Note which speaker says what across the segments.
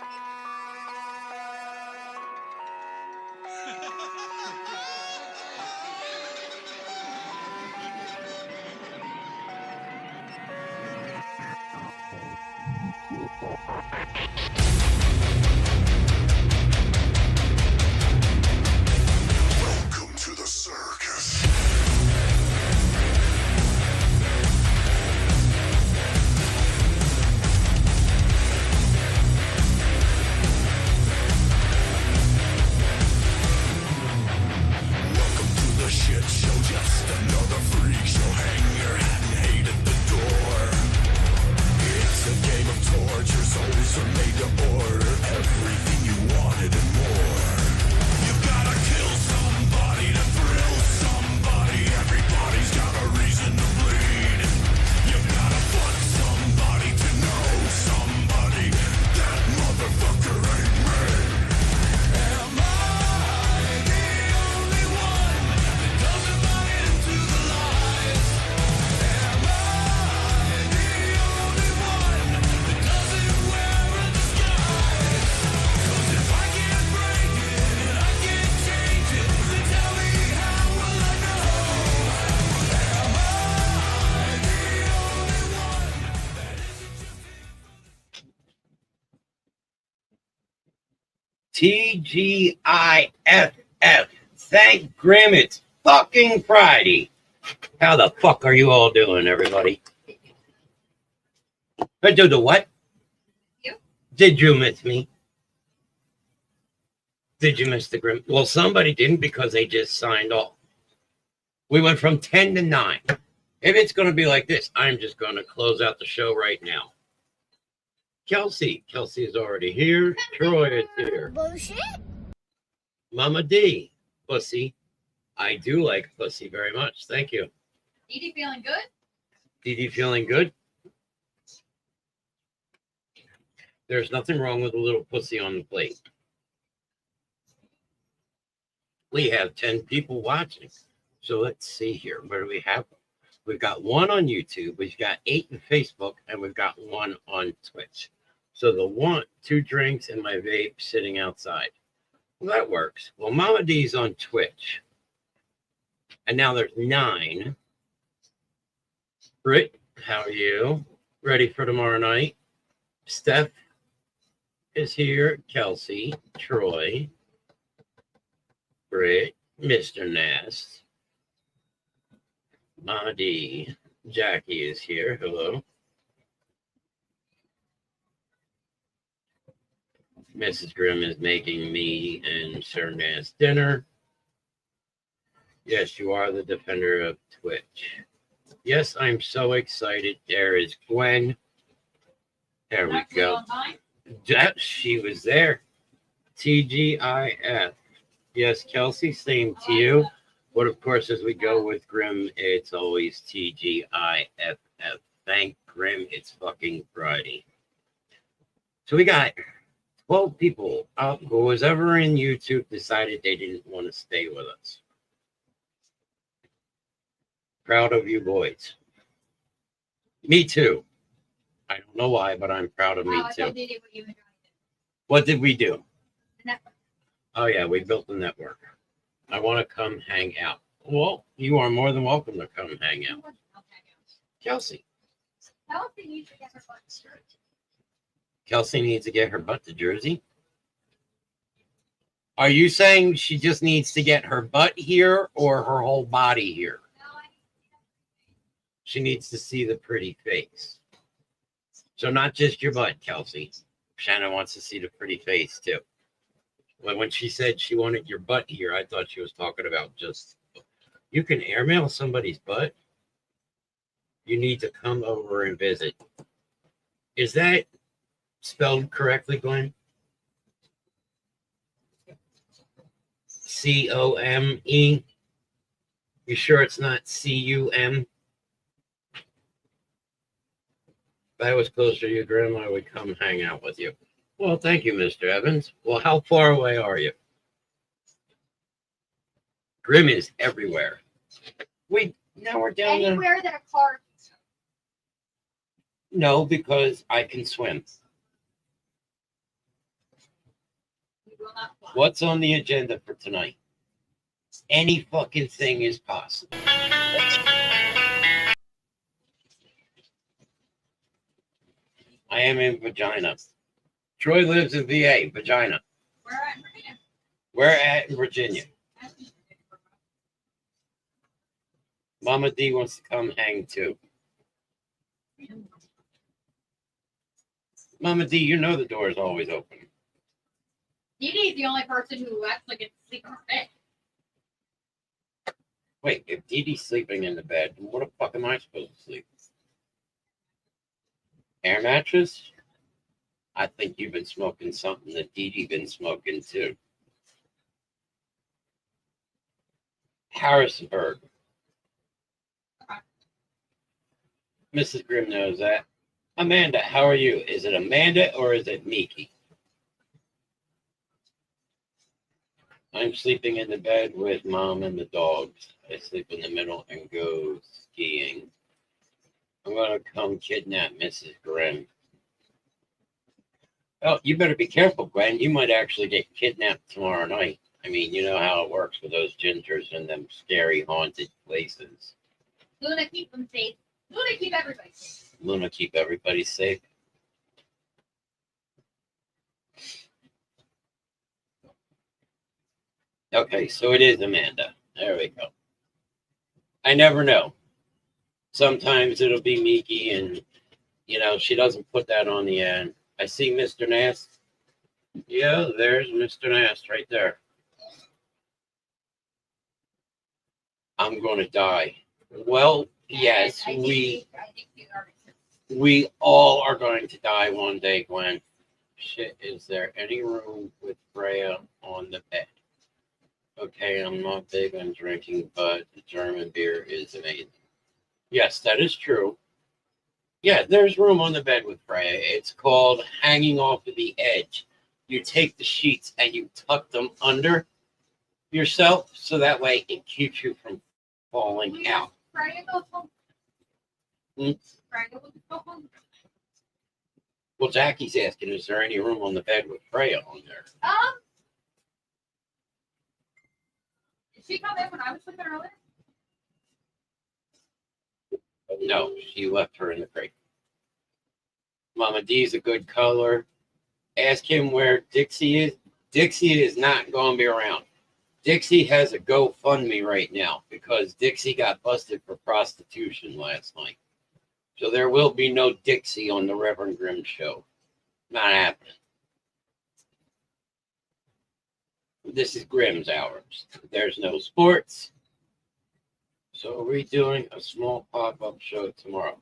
Speaker 1: Welcome to the circus. Welcome to the shit show, just another freak show. Hang your hat and hate at the door. It's a game of torture, souls are made to order everything you wanted and more. You gotta kill somebody to thrill somebody. Everybody's got a reason to bleed. You gotta fuck somebody to know somebody. That motherfucker ain't me. Am I the only one that doesn't buy into the lies? Am I the only one that doesn't wear a disguise? 'Cause if I can't break it and I can't change it, then tell me how will I know? Am I the only one that isn't just
Speaker 2: TGIFF. Thank Grimm, it's fucking Friday. How the fuck are you all doing, everybody? I do the what?
Speaker 3: You.
Speaker 2: Did you miss me? Did you miss the Grimm? Well, somebody didn't because they just signed off. We went from 10 to 9. If it's going to be like this, I'm just going to close out the show right now. Kelsey is already here. Troy is here.
Speaker 3: Bullshit.
Speaker 2: Mama D, pussy. I do like pussy very much. Thank you.
Speaker 3: Edie feeling good?
Speaker 2: Dee feeling good? There's nothing wrong with a little pussy on the plate. We have 10 people watching. So let's see here. Where do we have them? We've got 1 on YouTube. We've got 8 in Facebook. And we've got 1 on Twitch. So the 2 drinks and my vape sitting outside. Well, that works. Well, Mama D's on Twitch. And now there's 9. Britt, how are you? Ready for tomorrow night? Steph is here. Kelsey, Troy, Britt, Mr. Nast, Mama D, Jackie is here. Hello. Mrs. Grimm is making me and Sir Nast dinner. Yes, you are the defender of Twitch. Yes, I'm so excited. There is Gwen. There we go. That, she was there. TGIF. Yes, Kelsey, same to you. But of course, as we go with Grimm, it's always TGIFF. Thank Grimm, it's fucking Friday. So we got 12 people who was ever in YouTube decided they didn't want to stay with us. Proud of you boys. Me too. I don't know why, but I'm proud of me too. What did we do? Oh yeah, we built the network. I want to come hang out. Well, you are more than welcome to come hang out. Kelsey. Kelsey needs to get her butt to Jersey. Are you saying she just needs to get her butt here or her whole body here? She needs to see the pretty face. So not just your butt, Kelsey. Shannon wants to see the pretty face too. When she said she wanted your butt here, I thought she was talking about just, you can airmail somebody's butt. You need to come over and visit. Is that spelled correctly, Glenn? C-O-M-E? You sure it's not C-U-M? If I was closer to your grandma, I would come hang out with you. Well, thank you, Mr. Evans. Well, how far away are you? Grimm is everywhere. Now we're down there.
Speaker 3: Anywhere that a car.
Speaker 2: No, because I can swim.
Speaker 3: will not fly.
Speaker 2: What's on the agenda for tonight? Any fucking thing is possible. I am in vagina. Troy lives in VA, vagina.
Speaker 3: Where at in Virginia?
Speaker 2: Where at in Virginia? Mama D wants to come hang too. Mama D, you know the door is always open.
Speaker 3: Dee Dee's the only person who actually gets to sleep in her bed.
Speaker 2: Wait, if Dee Dee's sleeping in the bed, what the fuck am I supposed to sleep? Air mattress? I think you've been smoking something that Dee Dee been smoking too. Harrisonburg. Mrs. Grimm knows that. Amanda, how are you? Is it Amanda or is it Miki? I'm sleeping in the bed with mom and the dogs. I sleep in the middle and go skiing. I'm going to come kidnap Mrs. Grimm. Oh, you better be careful, Gwen. You might actually get kidnapped tomorrow night. I mean, you know how it works with those gingers in them scary haunted places.
Speaker 3: Luna, keep them safe. Luna, keep everybody safe.
Speaker 2: Luna, keep everybody safe. Okay, so it is Amanda. There we go. I never know. Sometimes it'll be Miki, and, you know, she doesn't put that on the end. I see Mr. Nast. Yeah, there's Mr. Nast right there. I'm going to die. Well, yes,
Speaker 3: I think you are.
Speaker 2: we all are going to die one day, Gwen. Shit, is there any room with Freya on the bed? Okay, I'm not big on drinking, but the German beer is amazing. Yes, that is true. Yeah, there's room on the bed with Freya. It's called hanging off of the edge. You take the sheets and you tuck them under yourself, so that way it keeps you from falling out.
Speaker 3: Freya goes home.
Speaker 2: Hmm?
Speaker 3: Freya goes home.
Speaker 2: Well, Jackie's asking, is there any room on the bed with Freya on there?
Speaker 3: Did she come in when I was sleeping earlier?
Speaker 2: No, she left her in the crate. Mama D's a good color. Ask him where Dixie is. Dixie is not going to be around. Dixie has a GoFundMe right now because Dixie got busted for prostitution last night. So there will be no Dixie on the Reverend Grimm show. Not happening. This is Grimm's hours. There's no sports. So we're doing a small pop-up show tomorrow.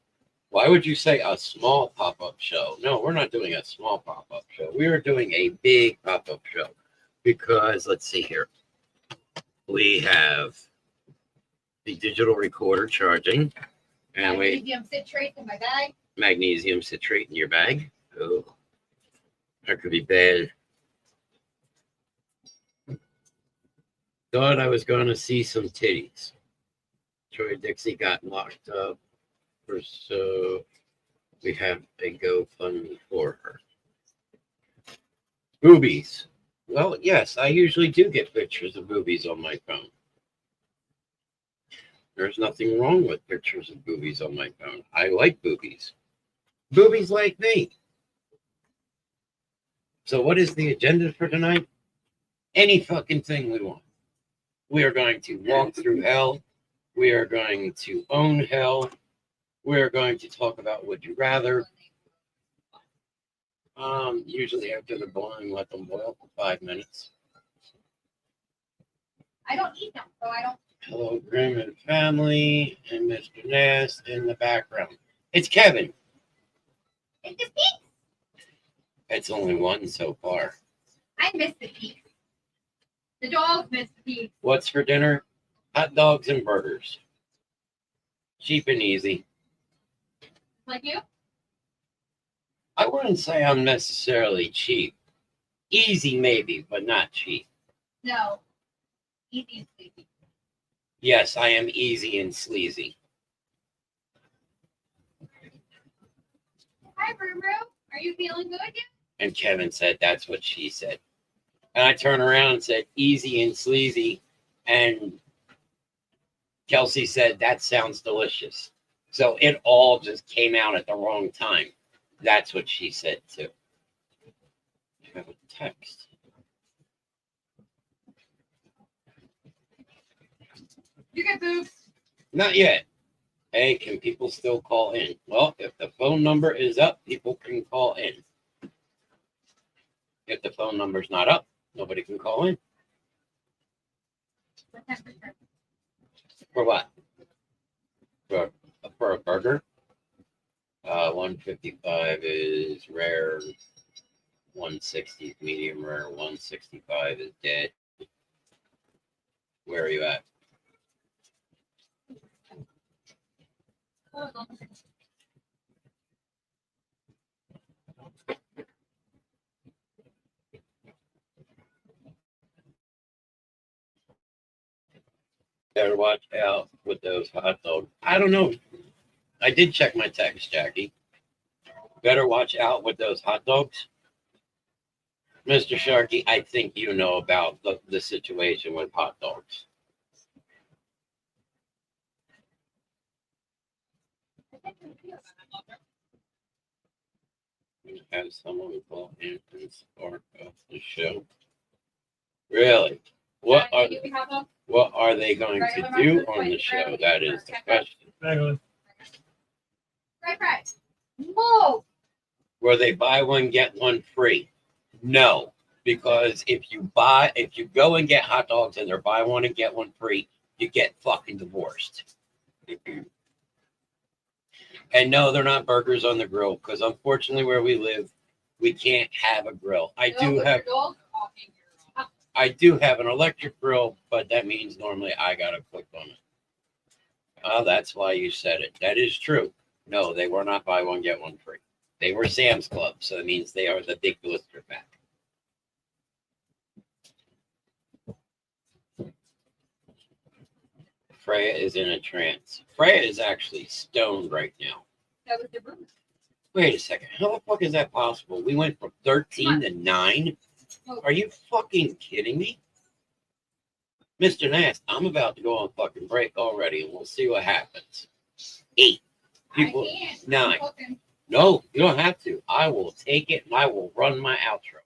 Speaker 2: Why would you say a small pop-up show? No, we're not doing a small pop-up show. We are doing a big pop-up show because, let's see here. We have the digital recorder charging. And
Speaker 3: Magnesium citrate in my bag.
Speaker 2: Magnesium citrate in your bag. Oh, that could be bad. Thought I was going to see some titties. Troy Dixie got locked up, so we have a GoFundMe for her. Boobies. Well, yes, I usually do get pictures of boobies on my phone. There's nothing wrong with pictures of boobies on my phone. I like boobies. Boobies like me. So what is the agenda for tonight? Any fucking thing we want. We are going to walk through hell. We are going to own hell. We are going to talk about would you rather. Usually after the boiling, let them boil for 5 minutes.
Speaker 3: I don't eat them, so I don't.
Speaker 2: Hello, Grimm and family, and Mr. Nast in the background. It's Kevin.
Speaker 3: It's the peaks.
Speaker 2: It's only one so far.
Speaker 3: I miss the peaks. The dogs miss the peaks.
Speaker 2: What's for dinner? Hot dogs and burgers. Cheap and easy.
Speaker 3: Like you?
Speaker 2: I wouldn't say I'm necessarily cheap. Easy maybe, but not cheap.
Speaker 3: No. Easy and sleepy.
Speaker 2: Yes, I am easy and sleazy.
Speaker 3: Hi, Ruru. Are you feeling good yet?
Speaker 2: And Kevin said that's what she said. And I turned around and said, easy and sleazy. And Kelsey said, that sounds delicious. So it all just came out at the wrong time. That's what she said too. I have a text.
Speaker 3: You get boobs.
Speaker 2: Not yet. Hey, can people still call in? Well, if the phone number is up, people can call in. If the phone number's not up, nobody can call in. For what? For a burger? 155 is rare. 160 is medium rare. 165 is dead. Where are you at? Better watch out with those hot dogs. I don't know. I did check my text, Jackie. Better watch out with those hot dogs. Mr. Sharkey, I think you know about the situation with hot dogs. Have someone call in and spark off the show. Really? What are they going to do on the show? That is the question.
Speaker 3: Right. Whoa.
Speaker 2: Where they buy one, get one free? No, because if you go and get hot dogs and they're buy one and get one free, you get fucking divorced. And no, they're not burgers on the grill because unfortunately where we live, we can't have a grill. I do have an electric grill, but that means normally I gotta click on it. Oh, that's why you said it. That is true. No, they were not buy one, get one free. They were Sam's Club, so it means they are the big blister pack. Freya is in a trance. Freya is actually stoned right now.
Speaker 3: That was the room.
Speaker 2: Wait a second. How the fuck is that possible? We went from 13 to 9? Are you fucking kidding me? Mr. Nast, I'm about to go on fucking break already, and we'll see what happens. 8. People, 9. No, you don't have to. I will take it and I will run my outro.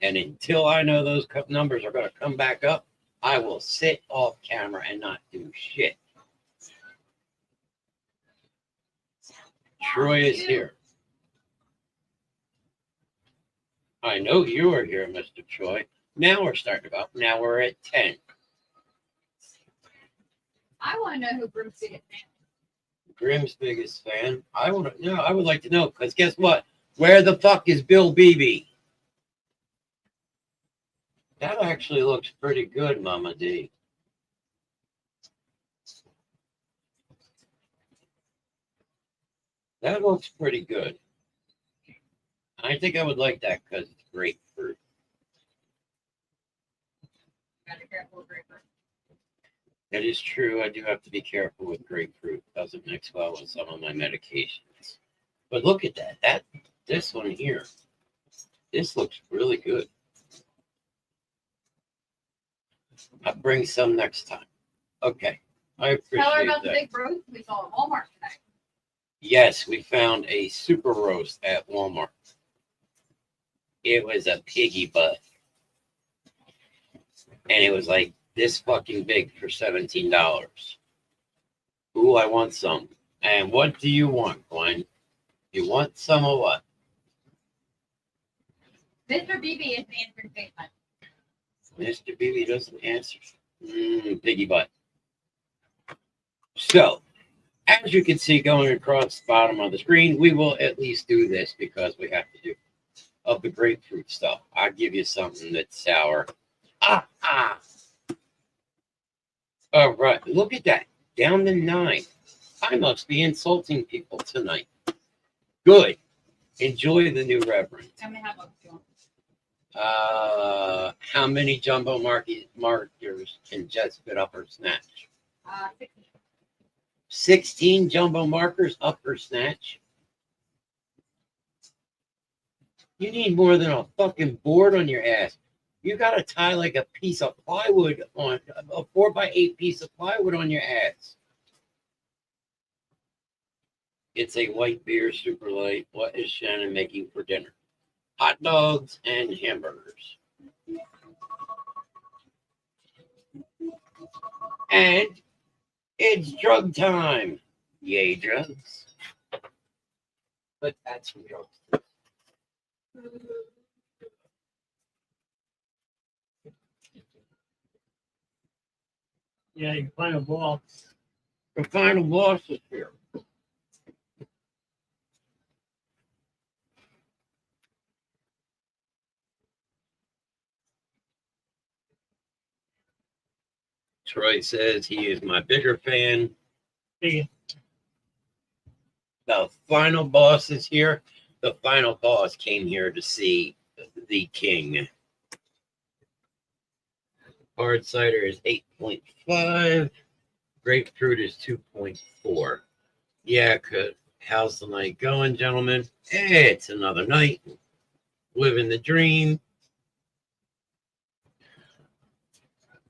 Speaker 2: And until I know those numbers are going to come back up, I will sit off camera and not do shit. Troy is here. I know you are here, Mr. Troy. Now we're starting about. Now we're at 10.
Speaker 3: I want to know who Grimm's biggest fan is.
Speaker 2: Grimm's biggest fan. I would like to know because guess what? Where the fuck is Bill Beebe? That actually looks pretty good, Mama D. That looks pretty good. I think I would like that because it's grapefruit.
Speaker 3: Gotta be careful with grapefruit.
Speaker 2: That is true. I do have to be careful with grapefruit. It doesn't mix well with some of my medications. But look at that. This one here. This looks really good. I'll bring some next time. Okay. I appreciate
Speaker 3: Tell her about
Speaker 2: that.
Speaker 3: the big roast we saw at Walmart today.
Speaker 2: Yes, we found a super roast at Walmart. It was a piggy butt. And it was like this fucking big for $17. Ooh, I want some. And what do you want, Glenn? You want some of what?
Speaker 3: Mr. BB is answering FaceTime.
Speaker 2: Mr. BB doesn't answer. Piggy butt. So, as you can see going across the bottom of the screen, we will at least do this because we have to do of the grapefruit stuff. I'll give you something that's sour. All right, look at that. Down to 9. I must be insulting people tonight. Good. Enjoy the new Reverend.
Speaker 3: How many hot dogs do you want?
Speaker 2: How many jumbo markers can Jess fit up her snatch?
Speaker 3: 16.
Speaker 2: 16 jumbo markers up her snatch. You need more than a fucking board on your ass. You gotta tie like a piece of plywood on a 4x8 piece of plywood on your ass. It's a white beer, super light. What is Shannon making for dinner? Hot dogs and hamburgers. And it's drug time. Yay, drugs. But that's some drugs.
Speaker 4: Yeah, you can find a ball.
Speaker 2: The final boss is here. Troy says he is my bigger fan.
Speaker 4: Big.
Speaker 2: The final boss is here. The final boss came here to see the king. Hard cider is 8.5. Grapefruit is 2.4. Yeah, how's the night going, gentlemen? It's another night. Living the dream.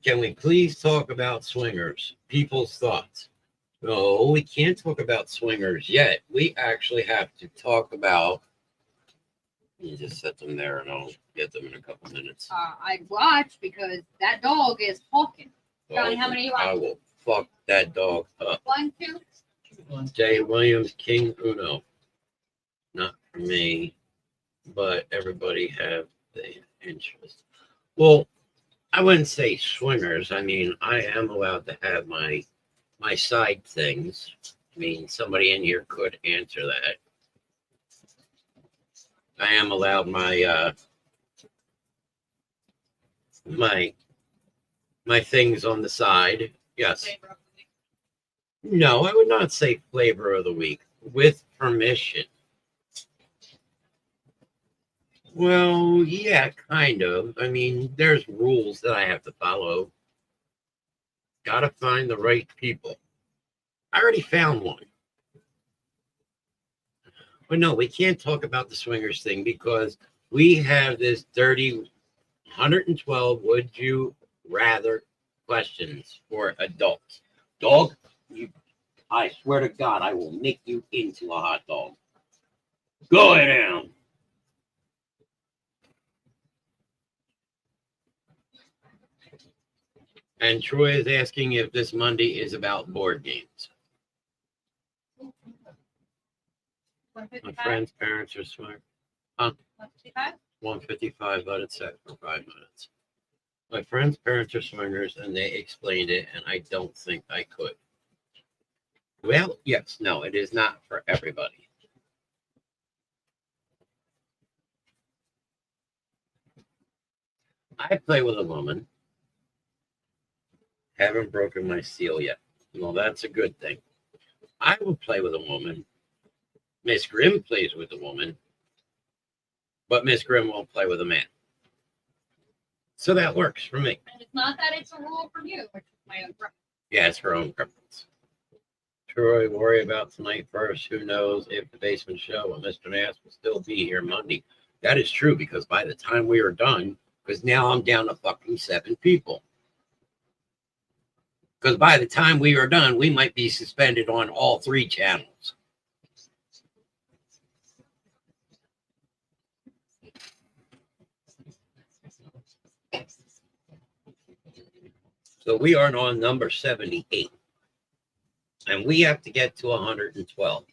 Speaker 2: Can we please talk about swingers? People's thoughts. No, we can't talk about swingers yet. We actually have to talk about. You just set them there and I'll get them in a couple minutes.
Speaker 3: I'd watch because that dog is hawking. Johnny, how many you
Speaker 2: I
Speaker 3: want?
Speaker 2: will fuck that dog up.
Speaker 3: 1, 2.
Speaker 2: Jay Williams, King Uno. Not for me, but everybody have the interest. Well, I wouldn't say swingers. I mean, I am allowed to have my side things. I mean, somebody in here could answer that. I am allowed my my things on the side. Yes. No, I would not say flavor of the week. With permission. Well, yeah, kind of. I mean, there's rules that I have to follow. Gotta find the right people. I already found one. But no, we can't talk about the swingers thing because we have this dirty 112 would you rather questions for adults. Dog, I swear to God, I will make you into a hot dog. Go down. And Troy is asking if this Monday is about board games. My
Speaker 3: 155?
Speaker 2: friend's parents are smart.
Speaker 3: 155?
Speaker 2: 155, but it's set for 5 minutes. My friend's parents are swingers and they explained it, and I don't think I could. Well, yes, no, it is not for everybody. I play with a woman. Haven't broken my seal yet. Well, that's a good thing. I will play with a woman. Miss Grimm plays with a woman, but Miss Grimm won't play with a man. So that works for me.
Speaker 3: And it's not that it's a rule from you, which is my own preference.
Speaker 2: Yeah, it's her own preference. Troy, worry about tonight first. Who knows if the basement show with Mr. Nass will still be here Monday. That is true because by the time we are done, because now I'm down to fucking 7 people. Because by the time we are done, we might be suspended on all 3 channels. So we are on number 78. And we have to get to 112.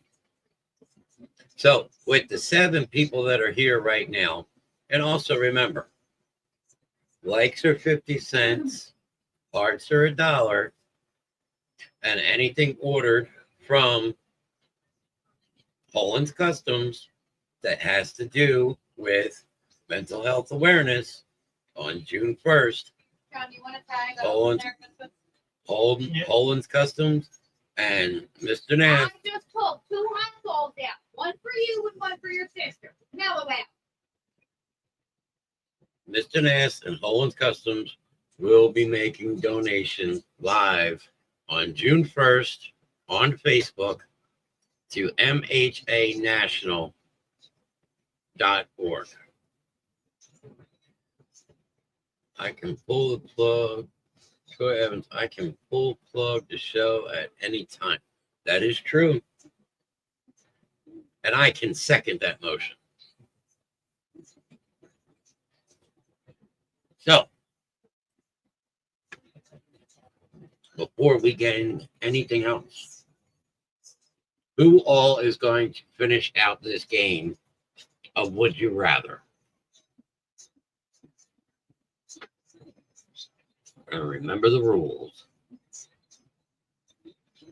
Speaker 2: So with the 7 people that are here right now, and also remember, likes are 50 cents, hearts are $1, and anything ordered from Poland's Customs that has to do with mental health awareness on June 1st,
Speaker 3: John, you want to tag
Speaker 2: Poland. Poland's Customs and Mr. Nass.
Speaker 3: I just pulled 2 hot dogs out. One for you and one for your sister. Mellow out.
Speaker 2: Mr. Nass and Poland's Customs will be making donations live on June 1st on Facebook to mhanational.org. I can pull the plug. Troy Evans, I can pull plug the show at any time. That is true. And I can second that motion. So, before we get into anything else, who all is going to finish out this game of Would You Rather? And remember the rules.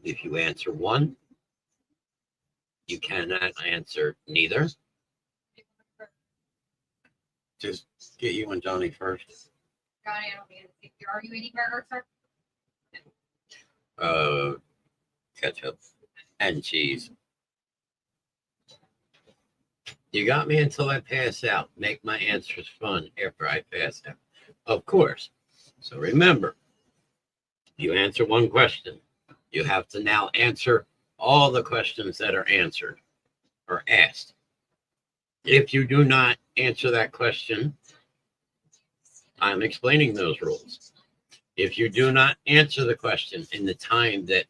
Speaker 2: If you answer one, you cannot answer neither. Just get you and Johnny first.
Speaker 3: Johnny, I don't mean to. Are you eating burgers, sir?
Speaker 2: Ketchup and cheese. You got me until I pass out. Make my answers fun after I pass out. Of course. So remember, you answer one question. You have to now answer all the questions that are answered or asked. If you do not answer that question, I'm explaining those rules. If you do not answer the question in the time that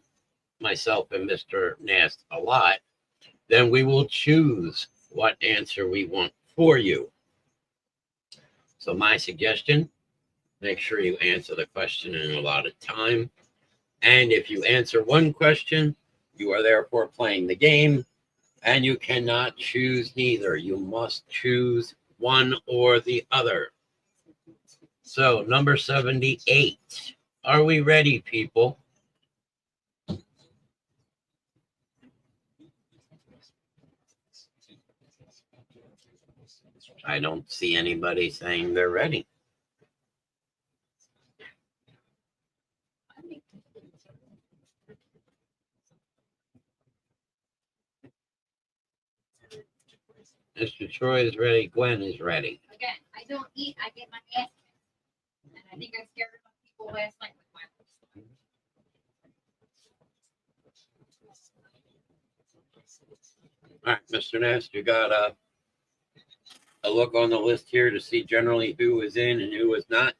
Speaker 2: myself and Mr. Nast allot, then we will choose what answer we want for you. So my suggestion, make sure you answer the question in a lot of time. And if you answer one question, you are therefore playing the game, and you cannot choose neither. You must choose one or the other. So number 78. Are we ready, people? I don't see anybody saying they're ready. Mr. Troy is ready. Gwen is ready.
Speaker 3: Again, I don't eat. I get my ass kicked. And I think I scared enough people last night with my voice.
Speaker 2: All right, Mr. Nast, you got a look on the list here to see generally who is in and who is not.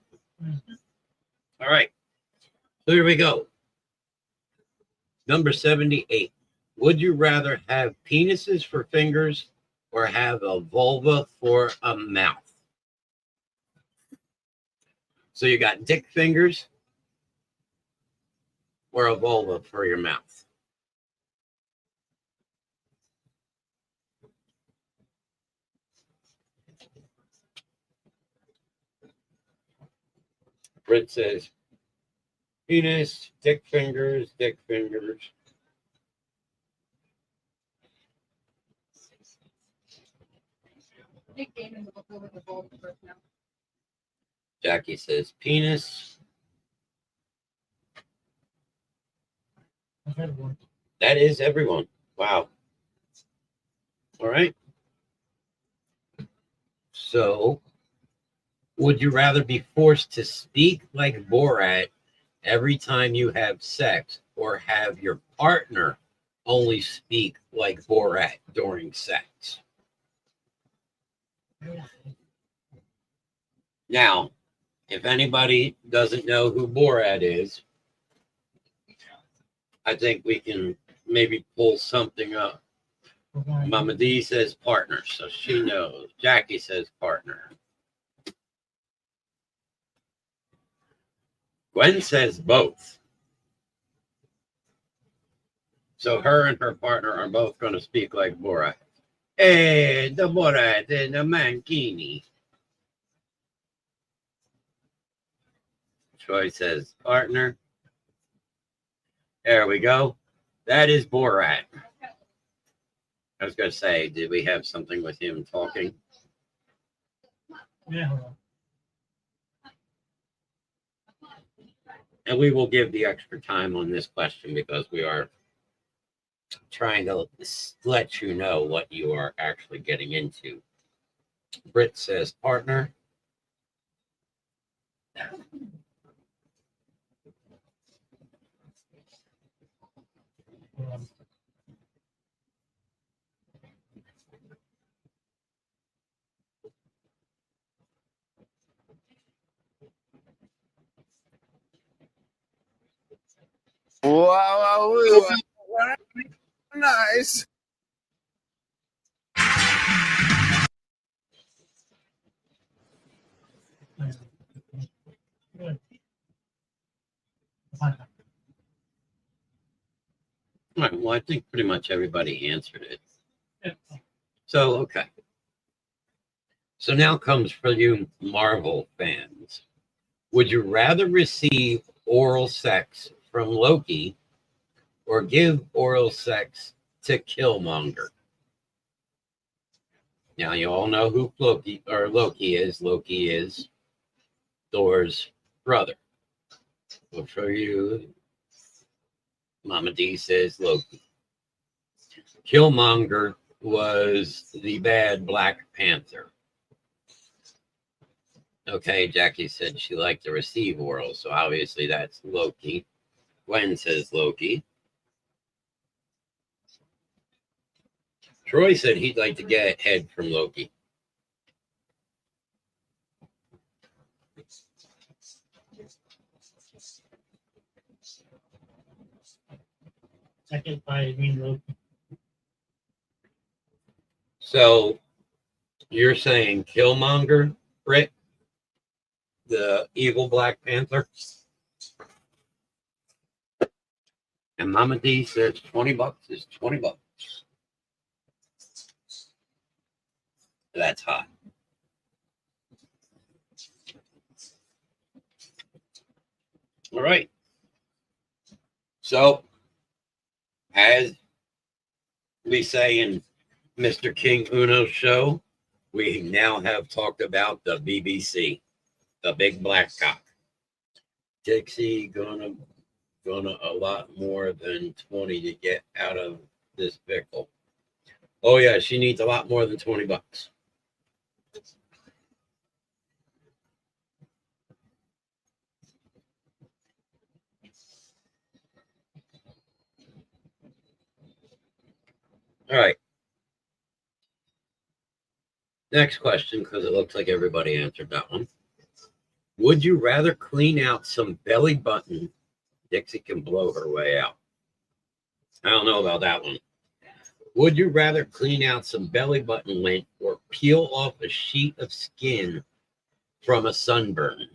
Speaker 2: All right. So here we go. Number 78. Would you rather have penises for fingers or have a vulva for a mouth? So you got dick fingers or a vulva for your mouth? Britt says penis, dick fingers, dick fingers.
Speaker 3: Nick Damon will go with the bold first now.
Speaker 2: Jackie says penis.
Speaker 4: I've had one.
Speaker 2: That is everyone. Wow. All right. So, would you rather be forced to speak like Borat every time you have sex or have your partner only speak like Borat during sex? Now, if anybody doesn't know who Borat is, I think we can maybe pull something up. Mama D says partner, so she knows. Jackie says partner. Gwen says both. So her and her partner are both going to speak like Borat. Hey, the Borat and the Mankini. Troy says partner. There we go. That is Borat. I was going to say, did we have something with him talking?
Speaker 4: Yeah, hold on.
Speaker 2: And we will give the extra time on this question because we are trying to let you know what you are actually getting into. Britt says partner.
Speaker 4: Hold on.
Speaker 5: Wow, wow, wow. Nice.
Speaker 4: Good.
Speaker 2: All right, well, I think pretty much everybody answered it.
Speaker 4: Yeah.
Speaker 2: So, okay. So now comes for you Marvel fans. Would you rather receive oral sex from Loki or give oral sex to Killmonger? Now you all know who Loki is. Loki is Thor's brother. But for you, Mama D says Loki. Killmonger was the bad Black Panther. Okay, Jackie said she liked to receive oral, so obviously that's Loki. Gwen says Loki. Troy said he'd like to get head from Loki.
Speaker 4: Second by Green Road.
Speaker 2: So you're saying Killmonger, Britt, the evil Black Panther? And Mama D says $20 is $20. That's hot. All right. So, as we say in Mr. King Uno's show, we now have talked about the BBC, the big black cock. Dixie gonna a lot more than 20 to get out of this pickle. Oh yeah, she needs a lot more than $20. All right. Next question, because it looks like everybody answered that one. Would you rather clean out some belly button? Dixie can blow her way out. I don't know about that one. Would you rather clean out some belly button lint or peel off a sheet of skin from a sunburn?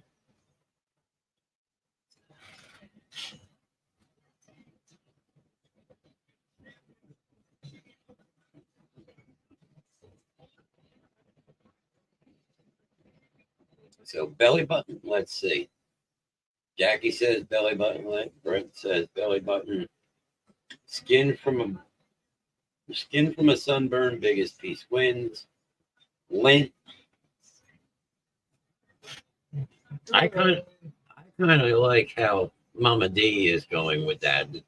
Speaker 2: So belly button, let's see. Jackie says belly button lint. Brent says belly button. Skin from a sunburn, biggest piece wins. Lint. I kind of like how Mama D is going with that. The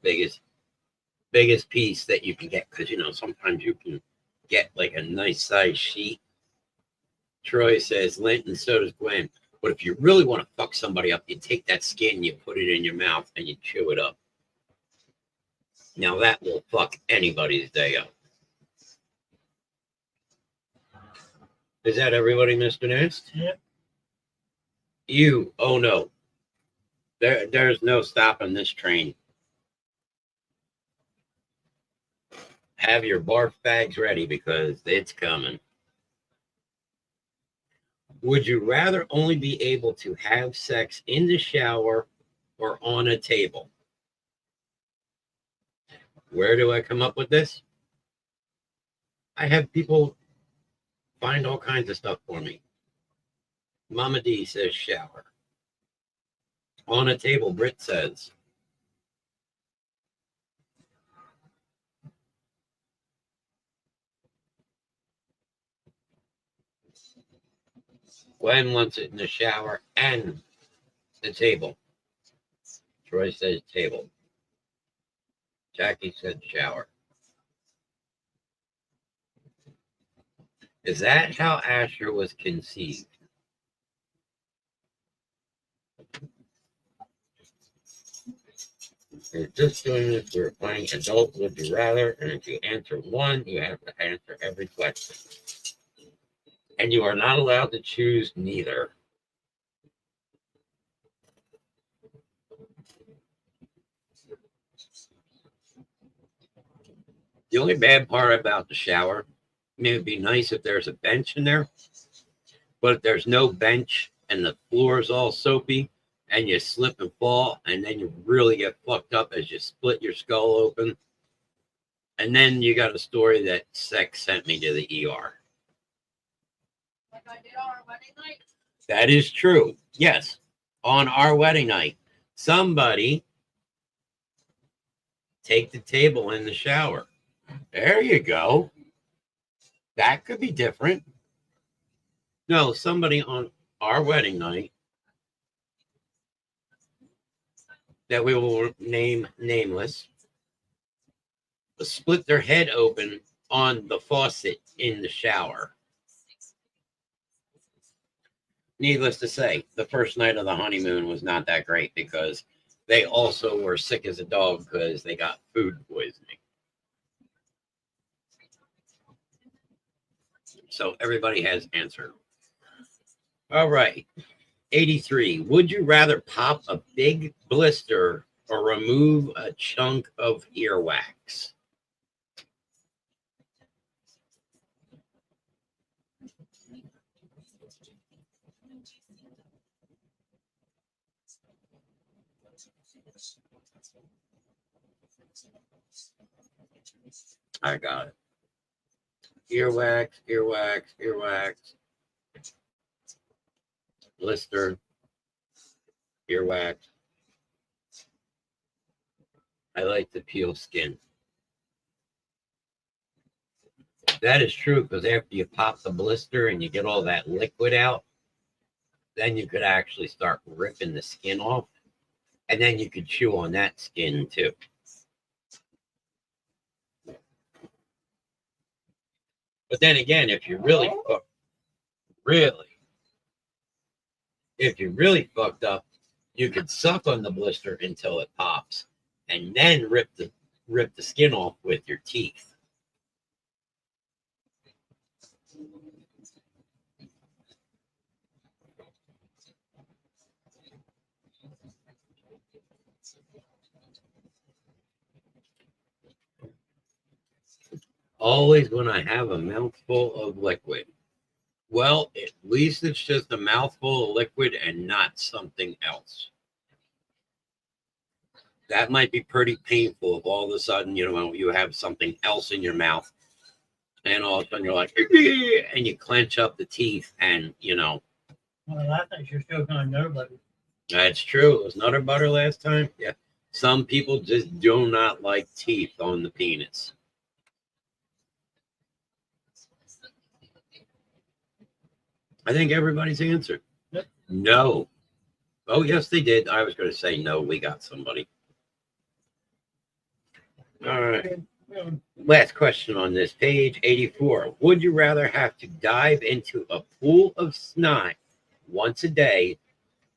Speaker 2: biggest piece that you can get, because sometimes you can get like a nice size sheet. Troy says lint, and so does Gwen. But if you really want to fuck somebody up, you take that skin, you put it in your mouth, and you chew it up. Now that will fuck anybody's day up. Is that everybody, Mr. Nast?
Speaker 4: Yep.
Speaker 2: Oh no. There's no stopping this train. Have your barf bags ready because it's coming. Would you rather only be able to have sex in the shower or on a table? Where do I come up with this? I have people find all kinds of stuff for me. Mama D says shower. On a table, Britt says. Gwen wants it in the shower and the table. Troy says table. Jackie said shower. Is that how Asher was conceived? We're just doing this. We're playing adult would you rather, and if you answer one, you have to answer every question. And you are not allowed to choose neither. The only bad part about the shower, I mean, it'd be nice if there's a bench in there, but if there's no bench and the floor is all soapy and you slip and fall, and then you really get fucked up as you split your skull open. And then you got a story that sex sent me to the ER.
Speaker 3: Like I did on our wedding night.
Speaker 2: That is true. Yes. On our wedding night, somebody take the table in the shower. There you go. That could be different. No, somebody on our wedding night that we will name nameless split their head open on the faucet in the shower. Needless to say, the first night of the honeymoon was not that great because they also were sick as a dog because they got food poisoning. So everybody has answered. All right. 83. Would you rather pop a big blister or remove a chunk of earwax? I got it. Earwax, earwax, earwax. Blister, earwax. I like to peel skin. That is true because after you pop the blister and you get all that liquid out, then you could actually start ripping the skin off. And then you could chew on that skin too. But then again, if you really fucked up, you could suck on the blister until it pops, and then rip the skin off with your teeth. Always when I have a mouthful of liquid. Well, at least it's just a mouthful of liquid and not something else. That might be pretty painful if all of a sudden, you have something else in your mouth and all of a sudden you're like, and you clench up the teeth and,
Speaker 4: Well, I think you're still going to know, but
Speaker 2: That's true. It was Nutter Butter last time. Yeah. Some people just do not like teeth on the penis. I think everybody's answered.
Speaker 4: Yep.
Speaker 2: No. Oh, yes, they did. I was going to say no. We got somebody. All right. Last question on this page, 84. Would you rather have to dive into a pool of snot once a day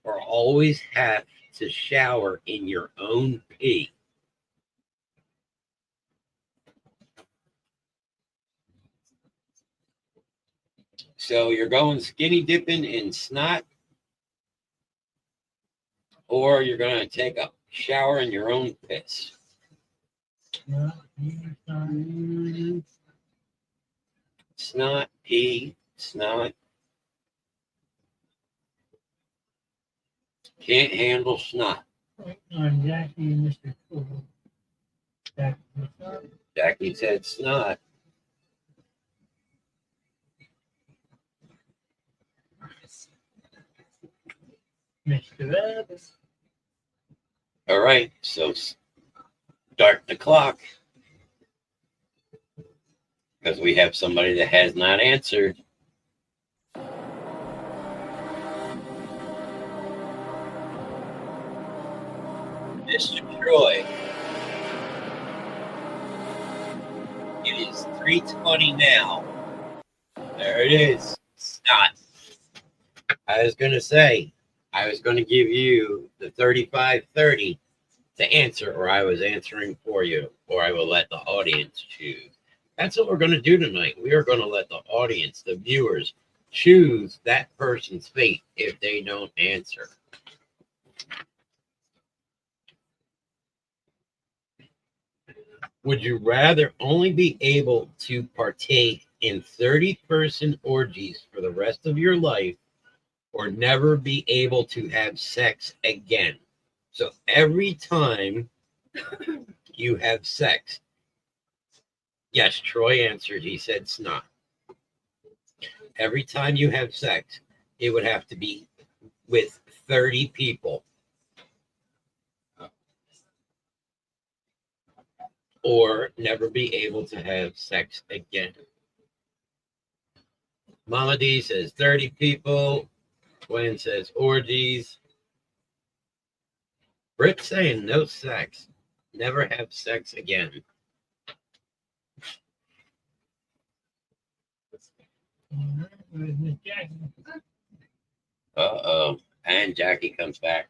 Speaker 2: or always have to shower in your own pee? So you're going skinny dipping in snot, or you're going to take a shower in your own piss.
Speaker 4: yeah,
Speaker 2: Snot, pee, snot. Can't handle snot.
Speaker 4: Jackie and Mr. Cool.
Speaker 2: Jackie said snot.
Speaker 4: Mr. Evans.
Speaker 2: All right, so start the clock. Because we have somebody that has not answered. Mr. Troy. It is 3:20 now. There it is. Snot. I was going to say, I was going to give you the 35-30 to answer, or I was answering for you, or I will let the audience choose. That's what we're going to do tonight. We are going to let the audience, the viewers, choose that person's fate if they don't answer. Would you rather only be able to partake in 30-person orgies for the rest of your life or never be able to have sex again? So every time you have sex, yes, Troy answered. He said snot. Every time you have sex, it would have to be with 30 people. Or never be able to have sex again. Mama D says 30 people. Twin says orgies. Britt's saying no sex. Never have sex again.
Speaker 4: Where's Miss Jackie?
Speaker 2: Uh-oh. And Jackie comes back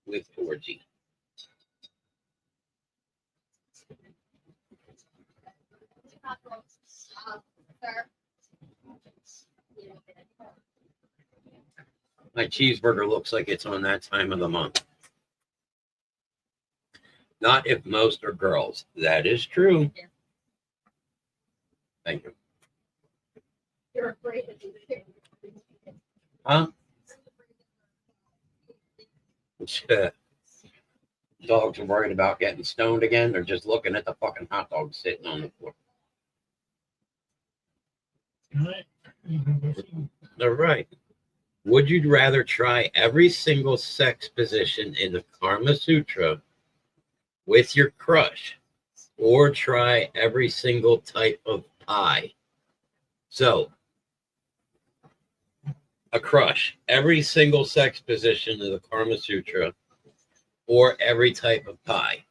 Speaker 2: with orgy.
Speaker 3: Sir.
Speaker 2: My cheeseburger looks like it's on that time of the month. Not if most are girls. That is true.
Speaker 3: Yeah.
Speaker 2: Thank you.
Speaker 3: You're afraid of you.
Speaker 2: Huh? Dogs are worried about getting stoned again. They're just looking at the fucking hot dog sitting on the floor.
Speaker 4: Right? You can just see.
Speaker 2: They're right. Would you rather try every single sex position in the Karma Sutra with your crush or try every single type of pie? So, a crush, every single sex position in the Karma Sutra or every type of pie.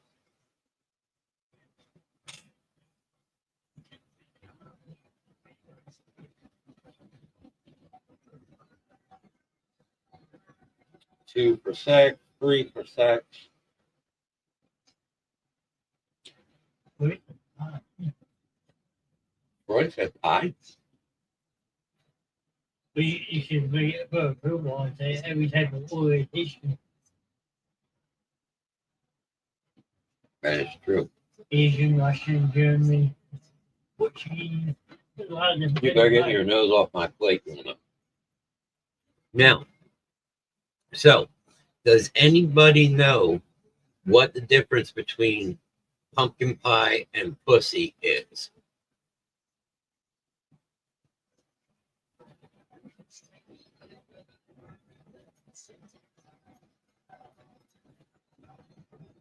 Speaker 2: Two for sex, three for sex.
Speaker 4: Wait.
Speaker 2: Roy said pie.
Speaker 4: But you should be put approval on say every type of orientation.
Speaker 2: That is true.
Speaker 4: Asian, Russian, German, Portuguese. There's a lot of different.
Speaker 2: You better get your nose off my plate, Luna. Now, so does anybody know what the difference between pumpkin pie and pussy is?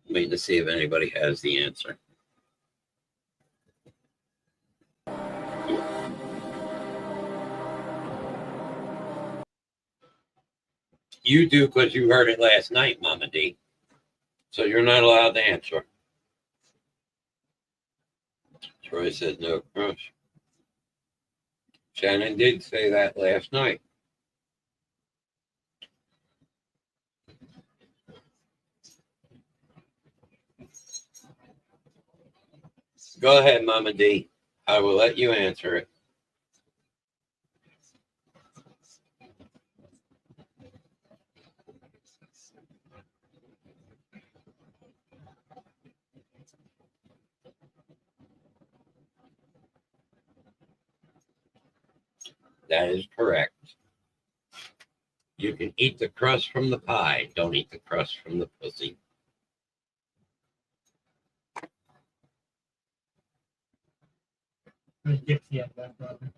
Speaker 2: Wait to see if anybody has the answer. You do because you heard it last night, Mama D. So you're not allowed to answer. Troy says no crush. Shannon did say that last night. Go ahead, Mama D. I will let you answer it. That is correct. You can eat the crust from the pie. Don't eat the crust from the pussy.
Speaker 4: Dixie had that problem.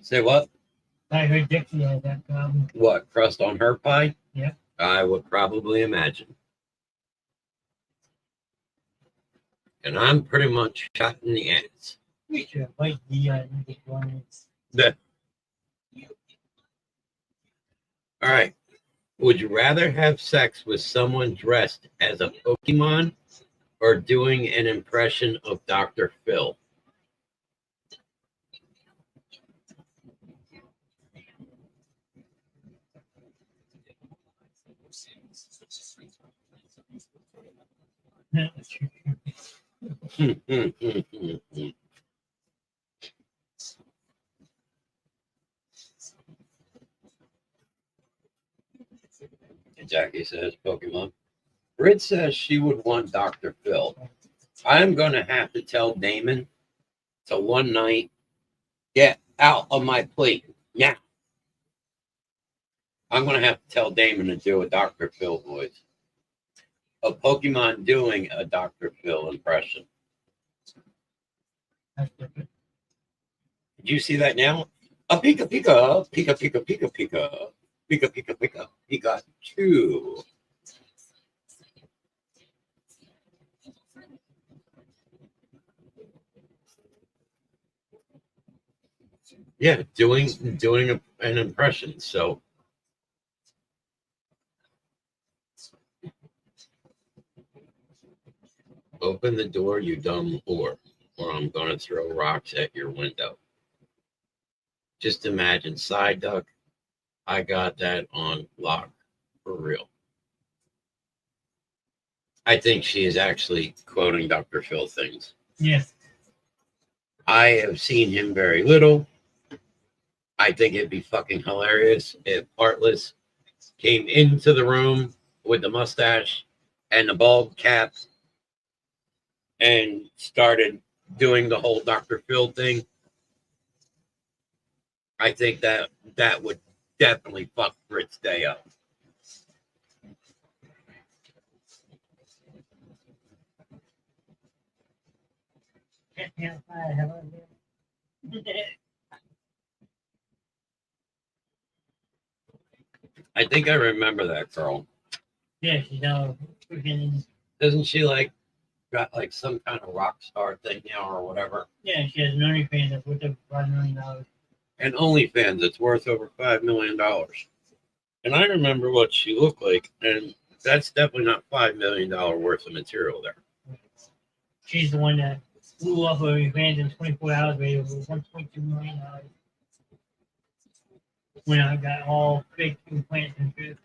Speaker 2: Say what?
Speaker 4: I heard Dixie had that problem.
Speaker 2: What, crust on her pie?
Speaker 4: Yeah.
Speaker 2: I would probably imagine. And I'm pretty much shot in the ass.
Speaker 4: We should invite Dion to one.
Speaker 2: All right. Would you rather have sex with someone dressed as a Pokemon or doing an impression of Dr. Phil? Jackie says Pokemon. Britt says she would want Dr. Phil. I'm going to have to tell Damon to one night get out of my plate. Yeah. I'm going to have to tell Damon to do a Dr. Phil voice. A Pokemon doing a Dr. Phil impression.
Speaker 4: That's different.
Speaker 2: Did you see that now? A Pika Pika, Pika Pika Pika Pika, Pika Pika Pika, Pikachu. Yeah, doing an impression. So open the door, you dumb whore, or I'm gonna throw rocks at your window. Just imagine, side duck. I got that on lock for real. I think she is actually quoting Dr. Phil things.
Speaker 4: Yes.
Speaker 2: I have seen him very little. I think it'd be fucking hilarious if Heartless came into the room with the mustache and the bald cap and started doing the whole Dr. Phil thing. I think that would definitely fuck Britt's day up. I think I remember that girl.
Speaker 4: Yeah, she's now freaking.
Speaker 2: Isn't she like got like some kind of rock star thing now or whatever?
Speaker 4: Yeah, she has an OnlyFans that's worth over $5 million.
Speaker 2: And OnlyFans, it's worth over $5 million. And I remember what she looked like, and that's definitely not $5 million worth of material there.
Speaker 4: She's the one that blew off OnlyFans in 24 hours, made over $1.2 million. When I got all fake implants and shit.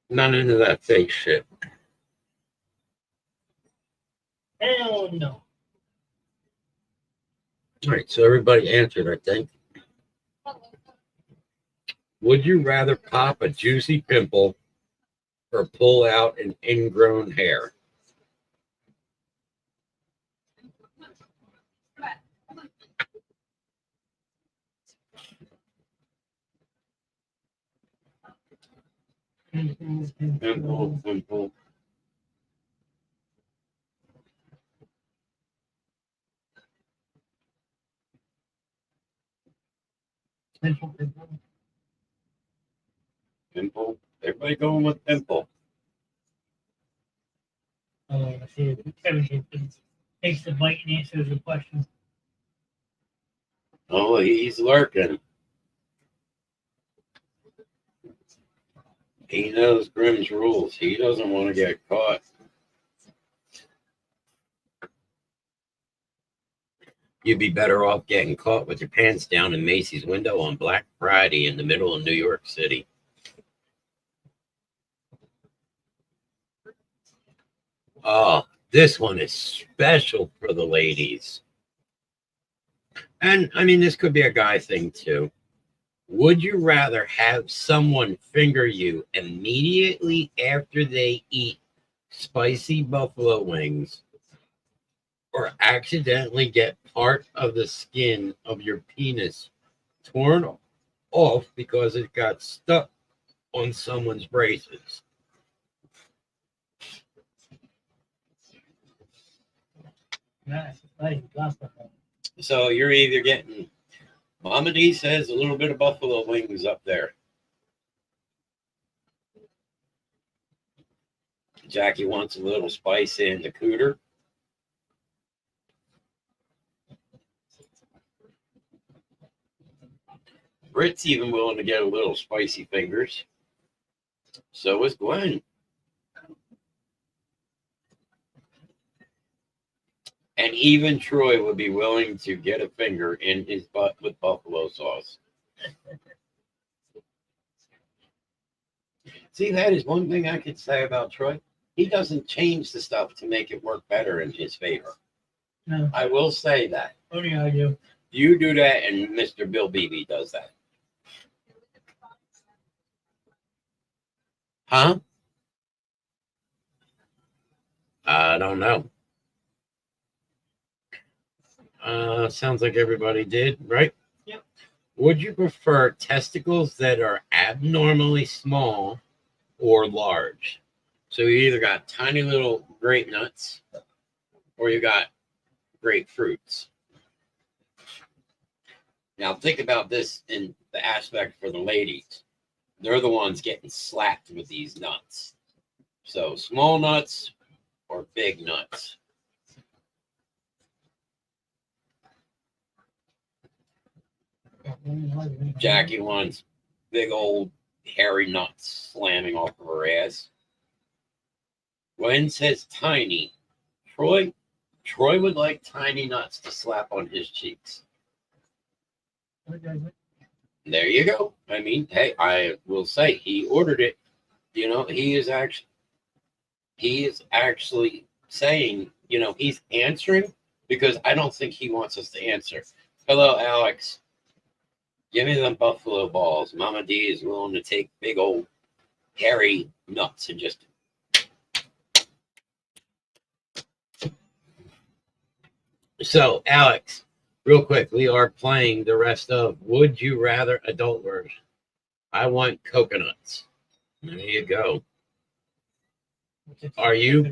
Speaker 2: Not into that fake shit.
Speaker 4: Hell no.
Speaker 2: All right, so everybody answered, I think. Would you rather pop a juicy pimple or pull out an ingrown hair? Pimple, pimple. Pimple. Everybody going with pimple.
Speaker 4: Oh, I see it. Kevin takes the bite and answers the question.
Speaker 2: Oh, he's lurking. He knows Grimm's rules. He doesn't want to get caught. You'd be better off getting caught with your pants down in Macy's window on Black Friday in the middle of New York City. Oh, this one is special for the ladies. And I mean, this could be a guy thing too. Would you rather have someone finger you immediately after they eat spicy buffalo wings or accidentally get part of the skin of your penis torn off because it got stuck on someone's braces?
Speaker 4: Nice.
Speaker 2: So you're either getting, Mama D says, a little bit of buffalo wings up there. Jackie wants a little spice in the cooter. Britt's even willing to get a little spicy fingers. So is Gwen. And even Troy would be willing to get a finger in his butt with buffalo sauce. See, that is one thing I could say about Troy. He doesn't change the stuff to make it work better in his favor.
Speaker 4: No.
Speaker 2: I will say that.
Speaker 4: Only I do.
Speaker 2: You do that, and Mr. Bill Beebe does that. Huh? I don't know. Sounds like everybody did, right?
Speaker 4: Yep.
Speaker 2: Would you prefer testicles that are abnormally small or large? So you either got tiny little grape nuts or you got grapefruits. Now think about this in the aspect for the ladies. They're the ones getting slapped with these nuts. So small nuts or big nuts. Jackie wants big old hairy nuts slamming off of her ass. Gwen says tiny. Troy would like tiny nuts to slap on his cheeks. There you go. I mean, hey, I will say he ordered it. You know, he is actually saying, you know, he's answering because I don't think he wants us to answer. Hello, Alex. Give me them buffalo balls. Mama D is willing to take big old hairy nuts and just. So, Alex, real quick, we are playing the rest of Would You Rather adult version. I want coconuts. There you go. Are you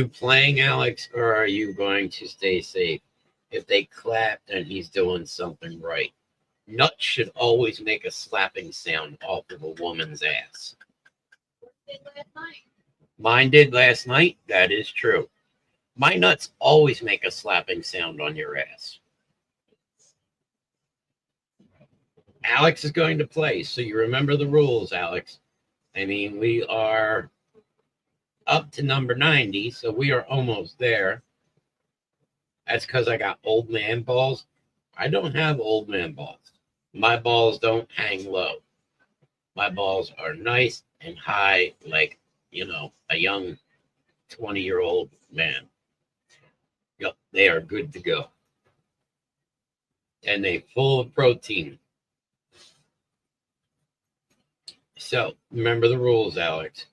Speaker 2: playing, Alex, or are you going to stay safe? If they clap, then he's doing something right. Nuts should always make a slapping sound off of a woman's ass. Mine did last night. That is true. My nuts always make a slapping sound on your ass. Alex is going to play, so you remember the rules, Alex. I mean, we are up to number 90, so we are almost there. That's because I got old man balls. I don't have old man balls. My balls don't hang low. My balls are nice and high, like, you know, a young 20-year-old man. Yep, they are good to go. And they full of protein. So, remember the rules, Alex.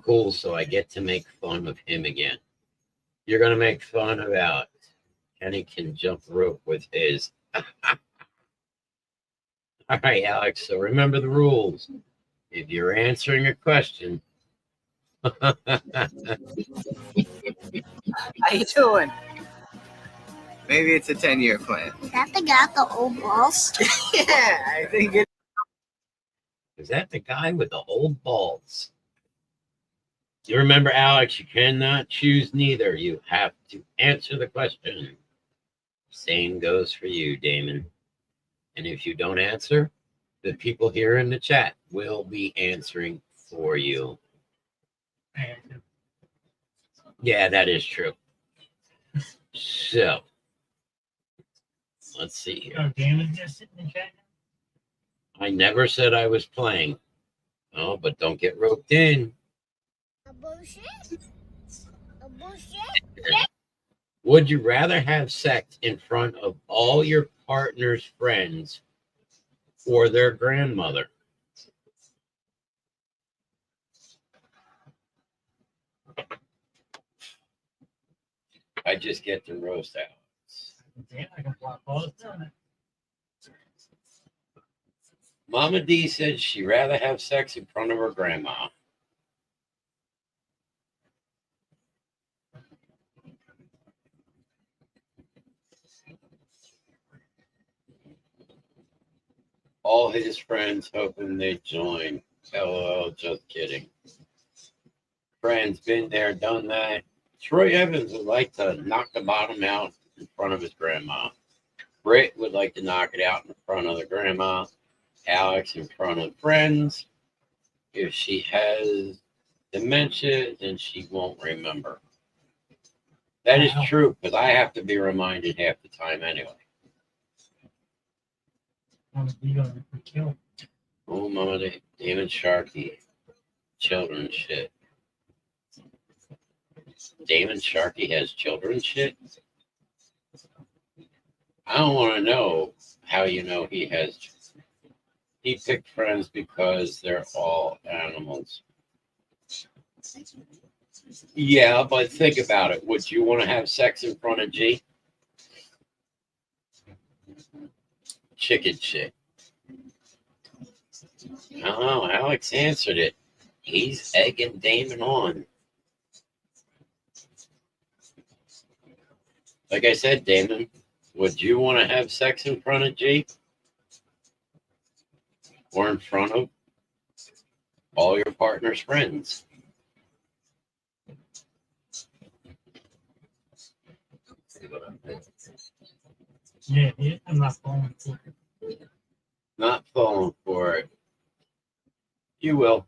Speaker 2: Cool, so I get to make fun of him again. You're going to make fun of Alex. Kenny can jump rope with his. All right, Alex, so remember the rules. If you're answering a question.
Speaker 5: How you doing? Maybe it's a 10-year plan.
Speaker 6: Is that the guy with the old balls?
Speaker 5: Yeah, I think it.
Speaker 2: Is that the guy with the old balls? You remember, Alex, you cannot choose neither. You have to answer the question. Same goes for you, Damon. And if you don't answer, the people here in the chat will be answering for you. Yeah, that is true. So, let's see here.
Speaker 4: Oh, Damon's just sitting in the chat.
Speaker 2: I never said I was playing. Oh, but don't get roped in.
Speaker 6: A bullshit? A bullshit?
Speaker 2: Would you rather have sex in front of all your partner's friends or their grandmother? I just get to roast out.
Speaker 4: Damn, I can block balls down it.
Speaker 2: Mama D said she'd rather have sex in front of her grandma. All his friends hoping they'd join. LOL, just kidding. Friends, been there, done that. Troy Evans would like to knock the bottom out in front of his grandma. Britt would like to knock it out in front of the grandma. Alex in front of friends. If she has dementia, then she won't remember. That is true, because I have to be reminded half the time anyway. Oh, Mama Damon Sharkey. Children shit. Damon Sharkey has children shit? I don't want to know how you know he has. He picked friends because they're all animals. Yeah, but think about it. Would you want to have sex in front of G? Chicken shit. Oh, Alex answered it. He's egging Damon on. Like I said, Damon, would you want to have sex in front of G? Or in front of all your partner's friends?
Speaker 4: Yeah, I'm not falling for it.
Speaker 2: Not falling for it. You will.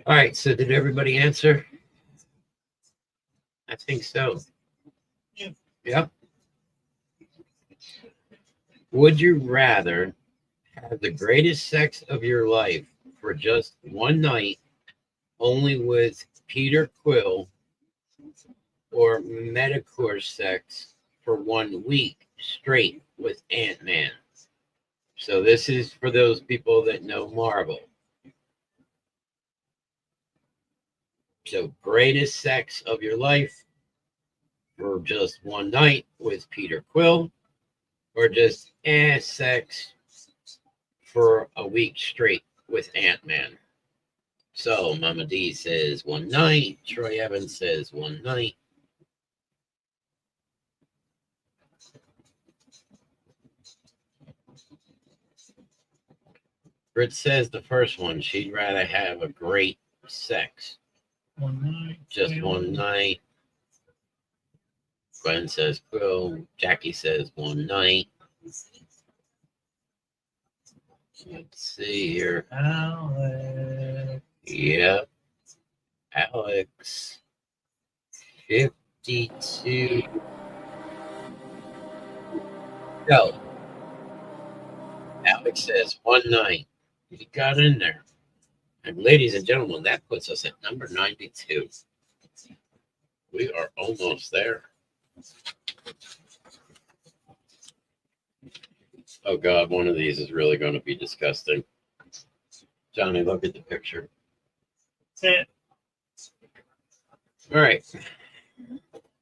Speaker 2: All right, so did everybody answer? I think so.
Speaker 4: Yeah.
Speaker 2: Yep. Would you rather have the greatest sex of your life for just one night, only with Peter Quill, or metacore sex for 1 week straight with Ant-Man? So this is for those people that know Marvel. So greatest sex of your life for just one night with Peter Quill, or just ass sex for a week straight with Ant-Man. So Mama D says 1 night. Troy Evans says 1 night. Britt says the first one. She'd rather have a great sex.
Speaker 4: 1 night.
Speaker 2: Just 1 night. Glenn says Quill. Jackie says 1 night. Let's see here.
Speaker 4: Alex.
Speaker 2: Yep. Alex. 52. No. Alex says 1 night. He got in there. And ladies and gentlemen, that puts us at number 92. We are almost there. Oh God, one of these is really going to be disgusting. Johnny, look at the picture.
Speaker 4: Say it.
Speaker 2: All right.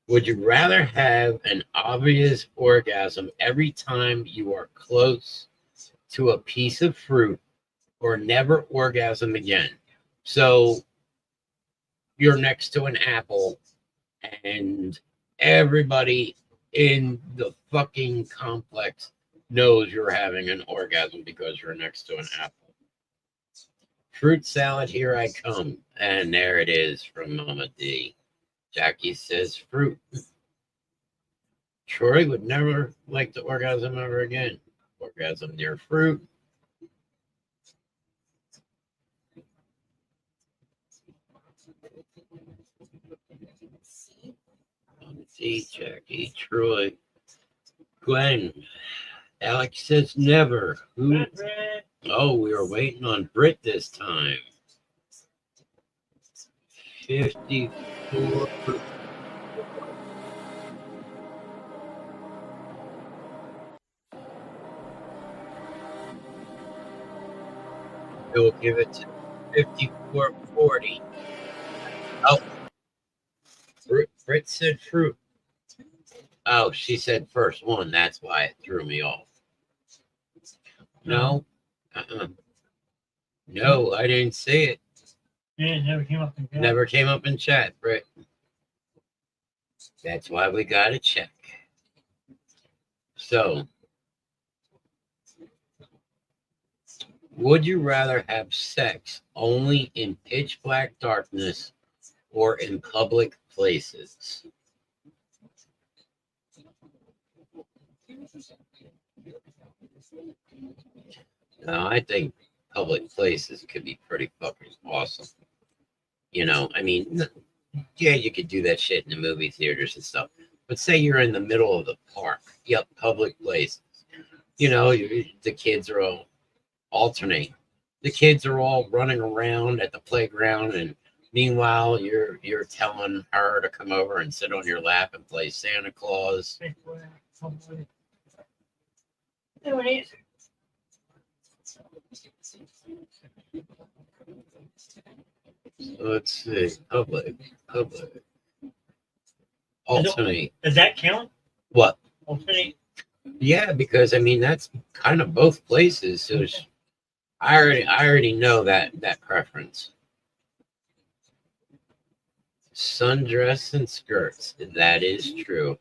Speaker 2: Would you rather have an obvious orgasm every time you are close to a piece of fruit, or never orgasm again? So you're next to an apple and everybody in the fucking complex knows you're having an orgasm because you're next to an apple. Fruit salad, here I come. And there it is from Mama D. Jackie says fruit. Troy would never like to orgasm ever again. Orgasm near fruit. Mama D, Jackie, Troy, Glenn. Alex says never. Who? Oh, we were waiting on Britt this time. 54. We'll give it to 54-40. Oh, Britt said fruit. Oh, she said first one. That's why it threw me off. No. No, I didn't see it.
Speaker 4: Yeah, it never came up in chat.
Speaker 2: Never came up in chat, Britt. That's why we got to check. So, would you rather have sex only in pitch black darkness or in public places? No, I think public places could be pretty fucking awesome. You know, I mean, yeah, you could do that shit in the movie theaters and stuff. But say you're in the middle of the park. Yep, public places. You know, the kids are all alternate. The kids are all running around at the playground, and meanwhile, you're telling her to come over and sit on your lap and play Santa Claus.
Speaker 4: They would answer.
Speaker 2: Let's see. Public. Alternate.
Speaker 4: Does that count?
Speaker 2: What?
Speaker 4: Alternate.
Speaker 2: Yeah, because I mean that's kind of both places. So I already know that preference. Sundress and skirts. That is true.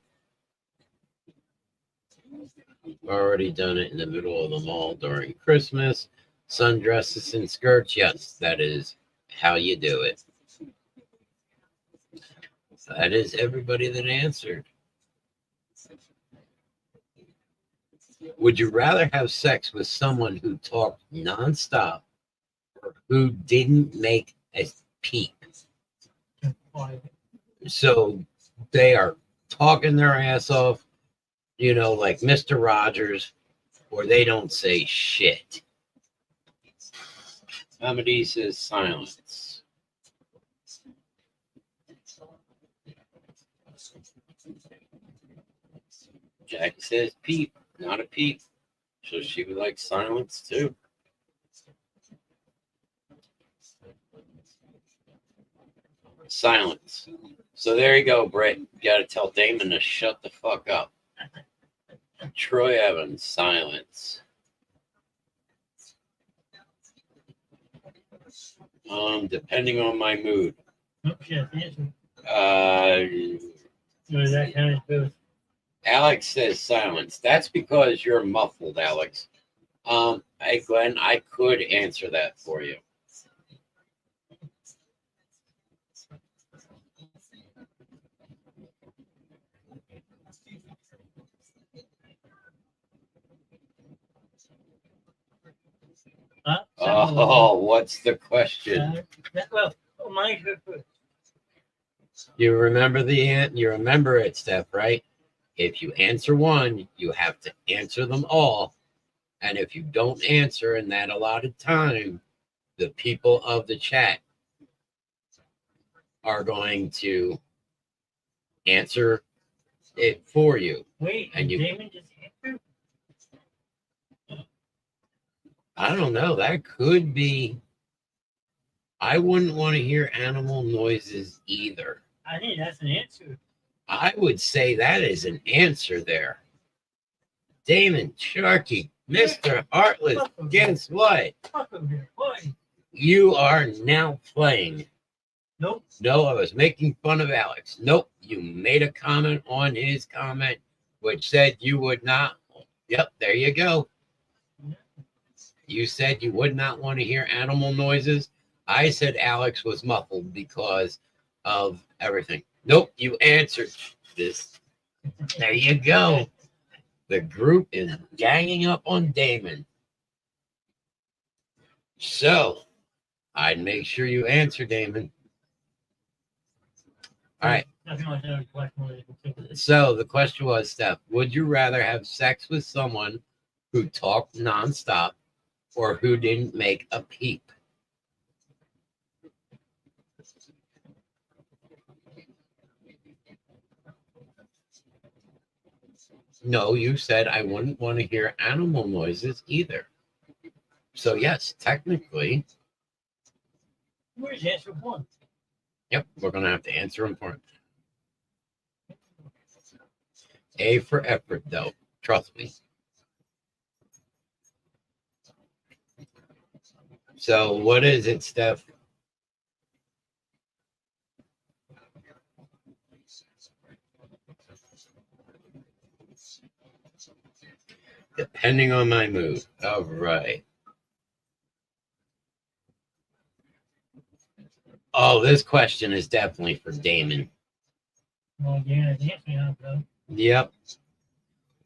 Speaker 2: Already done it in the middle of the mall during Christmas. Sundresses and skirts. Yes, that is how you do it. That is everybody that answered. Would you rather have sex with someone who talked nonstop or who didn't make a peep? So they are talking their ass off, you know, like Mr. Rogers, or they don't say shit. Comedy says silence. Jackie says peep, not a peep. So she would like silence too. Silence. So there you go, Brett. You gotta tell Damon to shut the fuck up. Troy Evans, silence. Depending on my mood.
Speaker 4: Oh, shit, answer.
Speaker 2: Uh,
Speaker 4: Or that kind of both.
Speaker 2: Alex says silence. That's because you're muffled, Alex. Hey, Glenn, I could answer that for you. Oh, what's the question?
Speaker 4: Well, mine first.
Speaker 2: You remember you remember it, Steph, right? If you answer one, you have to answer them all. And if you don't answer in that allotted time, the people of the chat are going to answer it for you.
Speaker 4: Wait,
Speaker 2: And you-
Speaker 4: Damon just answered?
Speaker 2: I don't know. That could be. I wouldn't want to hear animal noises either.
Speaker 4: I think that's an answer.
Speaker 2: I would say that is an answer there. Damon, Sharky, Mr. Heartless, guess what?
Speaker 4: Fuck over here. Boy.
Speaker 2: You are now playing.
Speaker 4: Nope.
Speaker 2: No, I was making fun of Alex. Nope, you made a comment on his comment, which said you would not. Yep, there you go. You said you would not want to hear animal noises. I said Alex was muffled because of everything. Nope, you answered this. There you go. The group is ganging up on Damon. So, I'd make sure you answer, Damon. All right.
Speaker 4: Nothing like that question.
Speaker 2: So the question was, Steph, would you rather have sex with someone who talked nonstop or who didn't make a peep? No, you said I wouldn't want to hear animal noises either. So yes, technically,
Speaker 4: Where's answer one?
Speaker 2: yep, we're going to have to answer them for him. A for effort, though. Trust me. So what is it, Steph? Depending on my mood. All right. Oh, this question is definitely for Damon.
Speaker 4: Well, yeah, the answer now, though.
Speaker 2: Yep.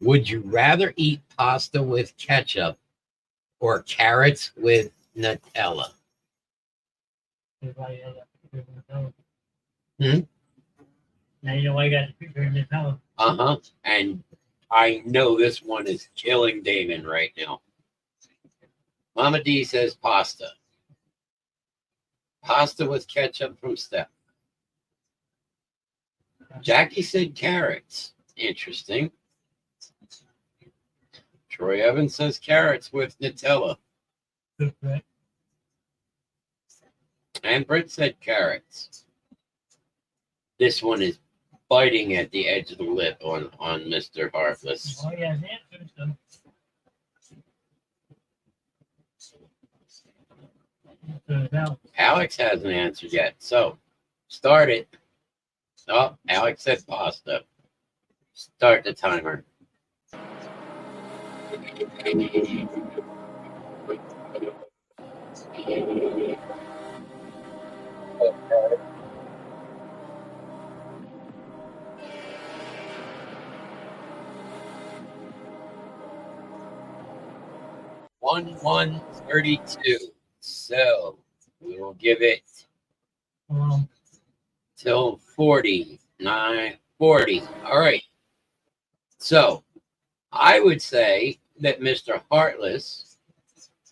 Speaker 2: Would you rather eat pasta with ketchup or carrots with Nutella? Hmm?
Speaker 4: Now you know why you got to prepare this house.
Speaker 2: Uh-huh. And I know this one is killing Damon right now. Mama D says pasta. Pasta with ketchup from Steph. Jackie said carrots. Interesting. Troy Evans says carrots with Nutella.
Speaker 4: Good, right?
Speaker 2: And Britt said carrots. This one is biting at the edge of the lip on Mr. Heartless.
Speaker 4: Oh, yeah, answers, so. Now,
Speaker 2: Alex hasn't answered yet. So start it. Oh, Alex said pasta. Start the timer. One 32. So we will give it till 49, 40. All right. So I would say that Mr. Heartless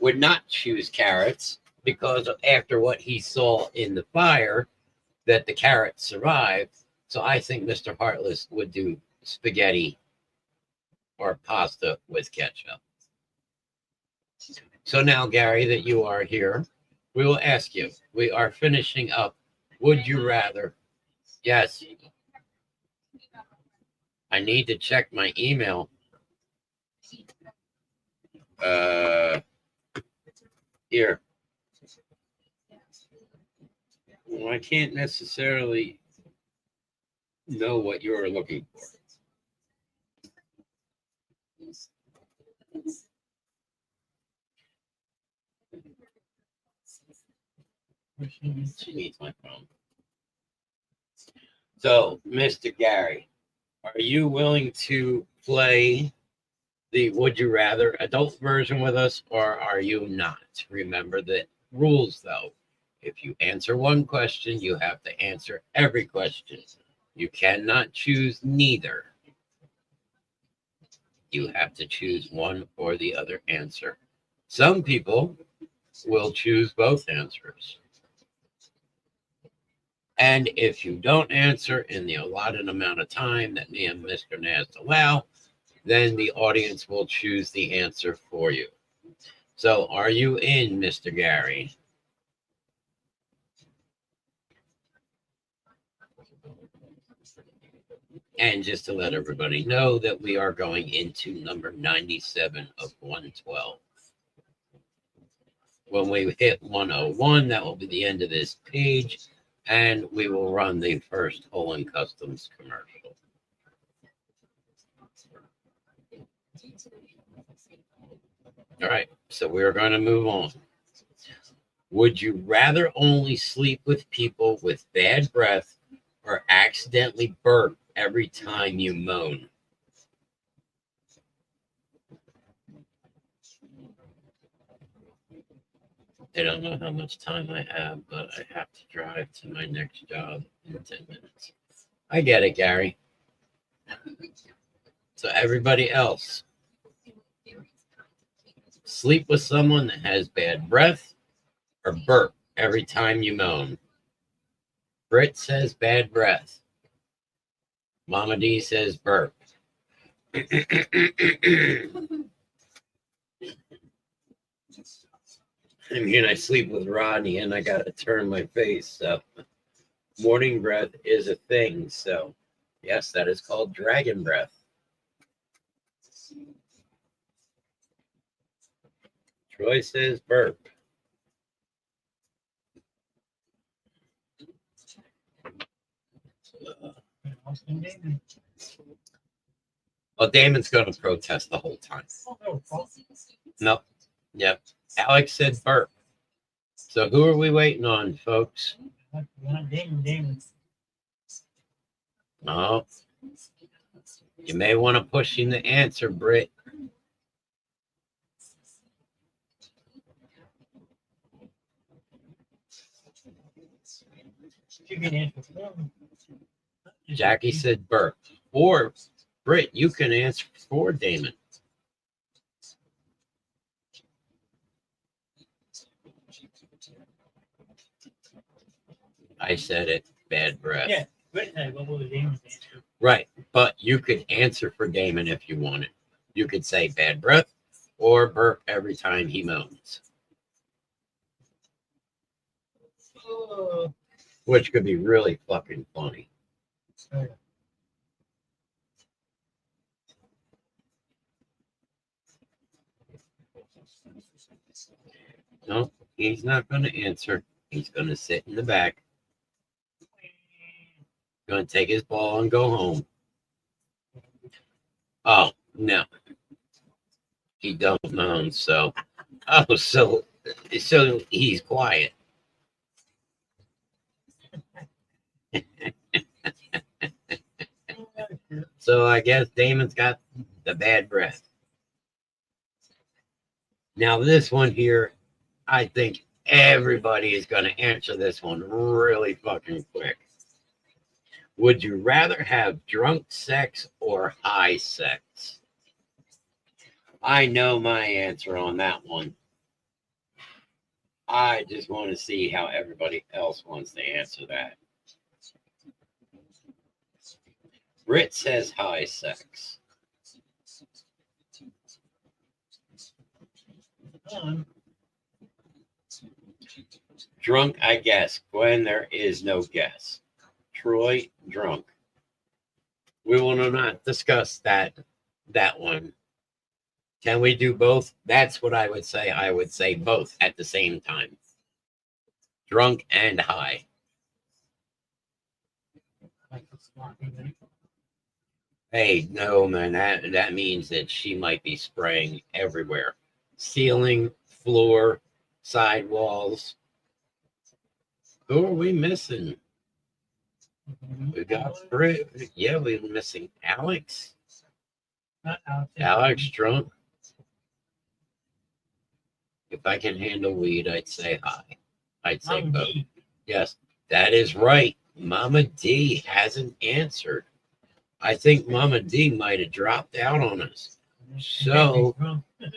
Speaker 2: would not choose carrots because after what he saw in the fire, that the carrots survived. So I think Mr. Heartless would do spaghetti or pasta with ketchup. So now, Gary, that you are here, we will ask you. We are finishing up. Would you rather? Yes. I need to check my email. Here. Well, I can't necessarily know what you're looking for. She needs my phone. So, Mr. Gary, are you willing to play the Would You Rather adult version with us, or are you not? Remember the rules, though. If you answer one question, you have to answer every question. You cannot choose neither. You have to choose one or the other answer. Some people will choose both answers. And if you don't answer in the allotted amount of time that me and Mr. Nast allow, then the audience will choose the answer for you. So are you in, Mr. Gary? And just to let everybody know that we are going into number 97 of 112. When we hit 101, that will be the end of this page, and we will run the first Olin Customs commercial. All right, so we're going to move on. Would you rather only sleep with people with bad breath or accidentally burp every time you moan? I don't know how much time I have, but I have to drive to my next job in 10 minutes. I get it, Gary. So everybody else, sleep with someone that has bad breath or burp every time you moan. Britt says bad breath. Mama D says burp. I mean, I sleep with Rodney and I got to turn my face. So morning breath is a thing. So yes, that is called dragon breath. Troy says burp. Well, Damon's going to protest the whole time. Nope. Yep. Alex said burp. So who are we waiting on, folks?
Speaker 4: Damon.
Speaker 2: Oh, you may want to push in the answer, Britt. Jackie said burp. Or Britt, you can answer for Damon. I said it. Bad breath.
Speaker 4: Yeah, Britt said what was Damon's answer?
Speaker 2: Right. But you could answer for Damon if you wanted. You could say bad breath or burp every time he moans,
Speaker 4: Oh,
Speaker 2: which could be really fucking funny. No, he's not going to answer. He's going to sit in the back, going to take his ball and go home. Oh, no. He don't moan, so. Oh, so he's quiet. So I guess Damon's got the bad breath. Now this one here, I think everybody is going to answer this one really fucking quick. Would you rather have drunk sex or high sex? I know my answer on that one. I just want to see how everybody else wants to answer that. Britt says high sex. Drunk, I guess. Gwen, there is no guess. Troy, drunk. We will not discuss that one. Can we do both? That's what I would say. I would say both at the same time. Drunk and high. Hey, no, man, that means that she might be spraying everywhere. Ceiling, floor, sidewalls. Who are we missing? We got Britt. Yeah, we're missing Alex. Alex drunk. If I can handle weed, I'd say high. I'd say both. Yes, that is right. Mama D hasn't answered. I think Mama D might have dropped out on us. So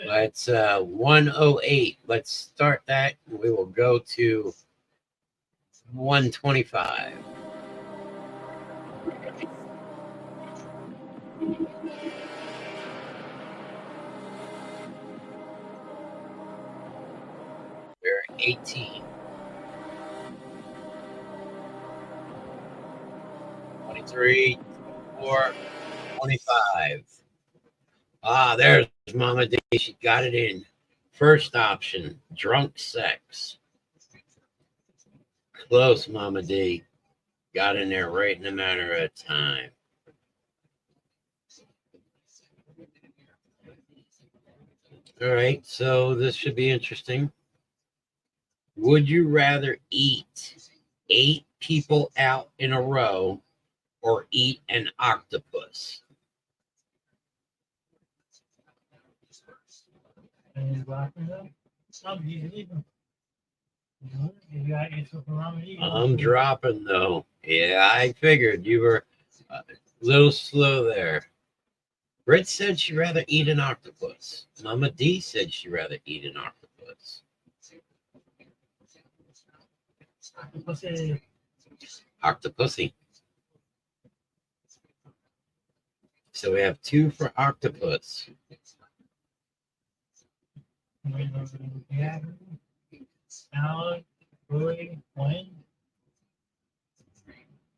Speaker 2: let's 108. Let's start that. We will go to 125. We're at 18. 23, 24, 25. Ah, there's Mama D. She got it in. First option, drunk sex. Close, Mama D. Got in there right in a matter of time. All right, so this should be interesting. Would you rather eat 8 people out in a row or eat an octopus? I'm dropping though. Yeah, I figured you were a little slow there. Britt said she'd rather eat an octopus. Mama D said she'd rather eat an octopus. Octopussy. So we have 2 for octopus.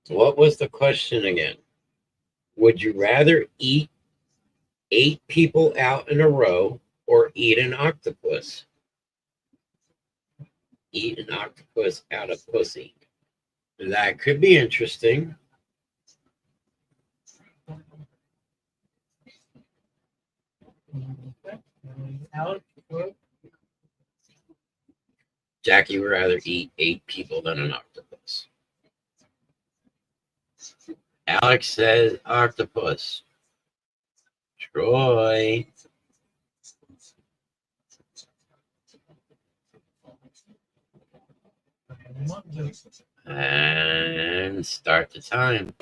Speaker 2: What was the question again? Would you rather eat 8 people out in a row or eat an octopus? Eat an octopus out of pussy. That could be interesting. Jackie would rather eat 8 people than an octopus. Alex says octopus. Troy. And start the time.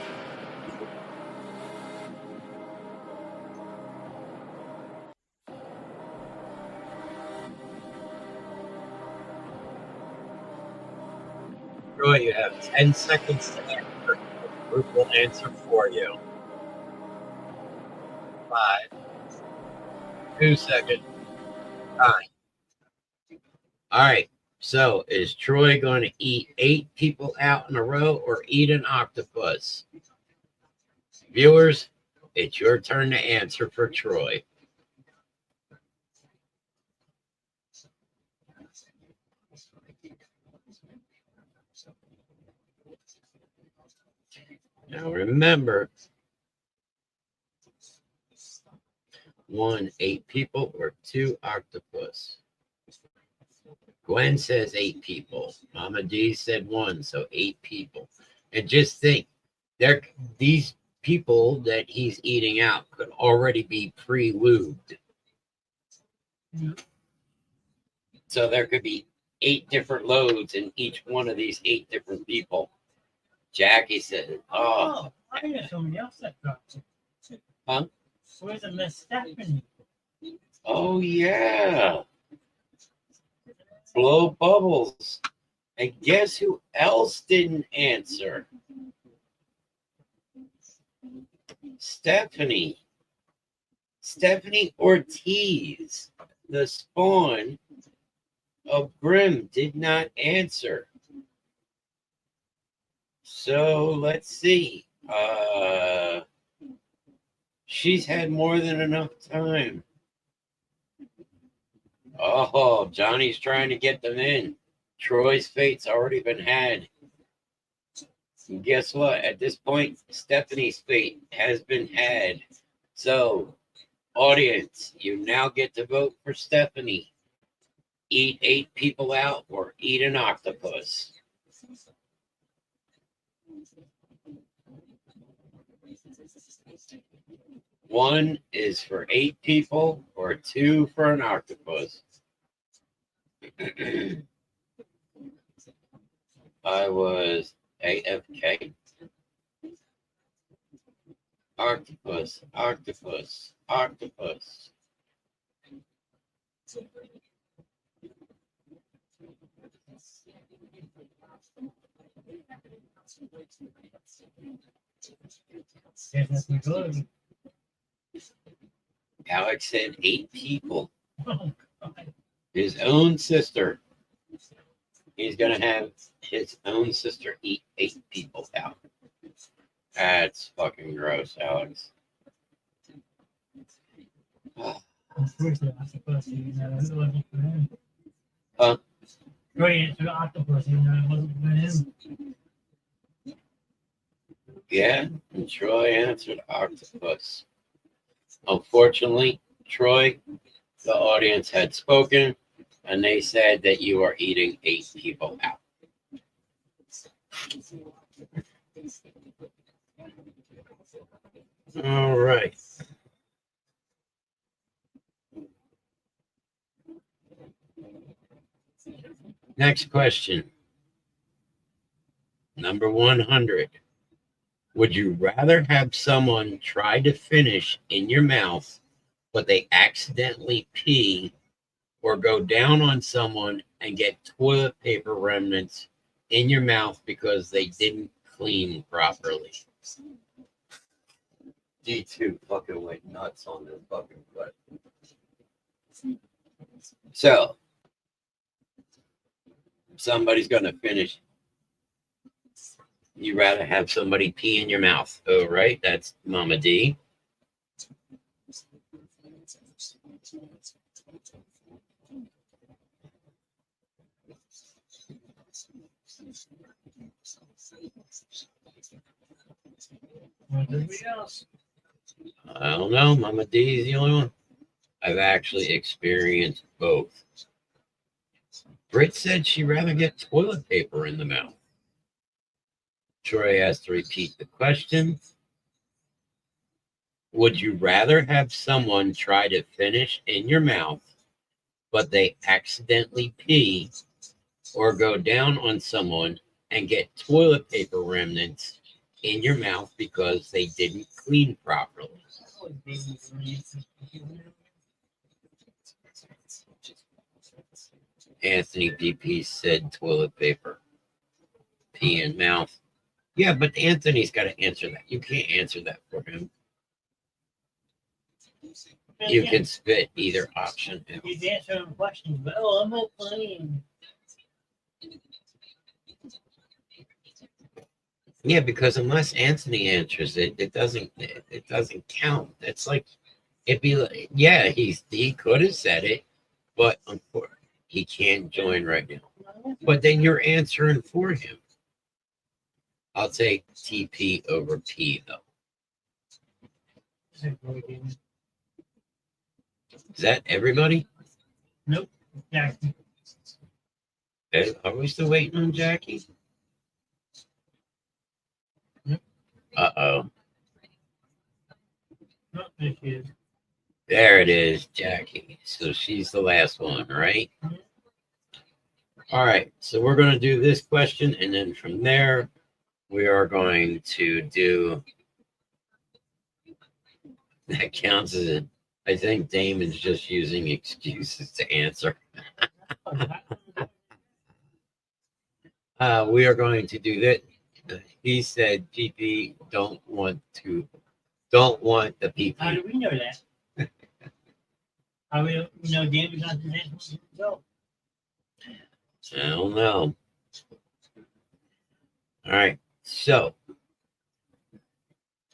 Speaker 2: Troy, you have 10 seconds to answer. The group will answer for you. 5, 2 seconds. All right. So is Troy going to eat 8 people out in a row or eat an octopus? Viewers, it's your turn to answer for Troy. Now remember, 1, 8 people or 2 octopus. Gwen says 8 people. Mama D said 1, so 8 people. And just think, these people that he's eating out could already be pre-lubed. So there could be 8 different loads in each one of these 8 different people. Jackie said, oh.
Speaker 4: I got somebody else that dropped it.
Speaker 2: Huh?
Speaker 4: Where's the Miss Stephanie?
Speaker 2: Oh, yeah. Blow bubbles. And guess who else didn't answer? Stephanie Ortiz, the spawn of Grimm, did not answer. So let's see. She's had more than enough time. Oh, Johnny's trying to get them in. Troy's fate's already been had. And guess what? At this point, Stephanie's fate has been had. So, audience, you now get to vote for Stephanie. Eat 8 people out or eat an octopus. One is for 8 people or 2 for an octopus. I was AFK. Octopus.
Speaker 4: That's good.
Speaker 2: Alex said 8 people.
Speaker 4: Oh, God.
Speaker 2: His own sister. He's going to have his own sister eat 8 people out. That's fucking gross, Alex.
Speaker 4: Seriously, octopus, even though it wasn't for him.
Speaker 2: Huh?
Speaker 4: Troy answered octopus, even though it wasn't for him.
Speaker 2: Yeah, and Troy answered octopus. Unfortunately, Troy, the audience had spoken, and they said that you are eating 8 people out. All right. Next question. Number 100. Would you rather have someone try to finish in your mouth, but they accidentally pee, or go down on someone and get toilet paper remnants in your mouth because they didn't clean properly? D2 fucking went nuts on this fucking butt. So, somebody's going to finish. You rather have somebody pee in your mouth. Oh, right. That's Mama D.
Speaker 4: Everybody else.
Speaker 2: I don't know. Mama D is the only one. I've actually experienced both. Britt said she'd rather get toilet paper in the mouth. Troy has to repeat the question. Would you rather have someone try to finish in your mouth, but they accidentally pee, or go down on someone and get toilet paper remnants in your mouth because they didn't clean properly? Anthony BP said toilet paper. Pee in mouth. Yeah, but Anthony's got to answer that. You can't answer that for him. You can spit either option.
Speaker 4: He's answering questions, but oh, I'm not playing.
Speaker 2: Yeah, because unless Anthony answers it, it doesn't count. It's like it'd be like, yeah, he could have said it, but unfortunately he can't join right now. But then you're answering for him. I'll take TP over P though. Is that everybody?
Speaker 4: Nope. Jackie.
Speaker 2: Are we still waiting on Jackie?
Speaker 4: Yep.
Speaker 2: Uh-oh.
Speaker 4: Nope, there she is.
Speaker 2: There it is, Jackie. So she's the last one, right? All right. So we're going to do this question, and then from there, we are going to do that counts as a, I think Damon's just using excuses to answer. We are going to do that. He said GP don't want the PP.
Speaker 4: How do we know that? How do we know Damon's not the next one? Go.
Speaker 2: I don't know. All right. So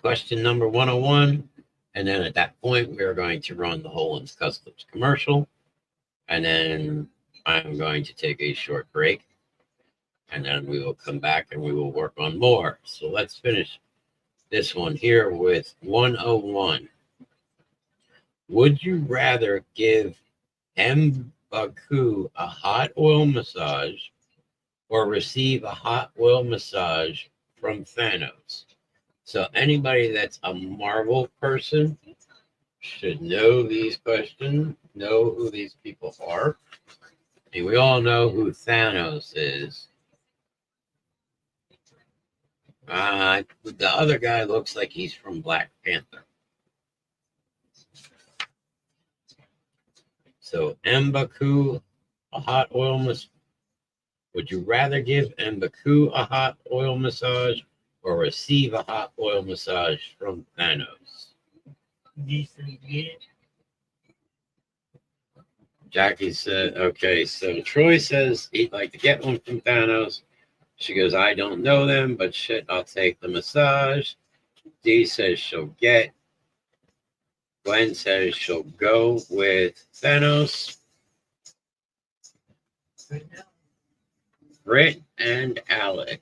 Speaker 2: question number 101. And then at that point, we are going to run the Holland's Customs commercial. And then I'm going to take a short break. And then we will come back and we will work on more. So let's finish this one here with 101. Would you rather give M'Baku a hot oil massage or receive a hot oil massage from Thanos? So anybody that's a Marvel person should know these questions, know who these people are. And we all know who Thanos is. The other guy looks like he's from Black Panther. So M'Baku, a hot oil massage. Would you rather give M'Baku a hot oil massage or receive a hot oil massage from Thanos? Jackie said, okay, so Troy says he'd like to get one from Thanos. She goes, I don't know them, but shit, I'll take the massage. Dee says she'll get. Gwen says she'll go with Thanos. Britt and Alex.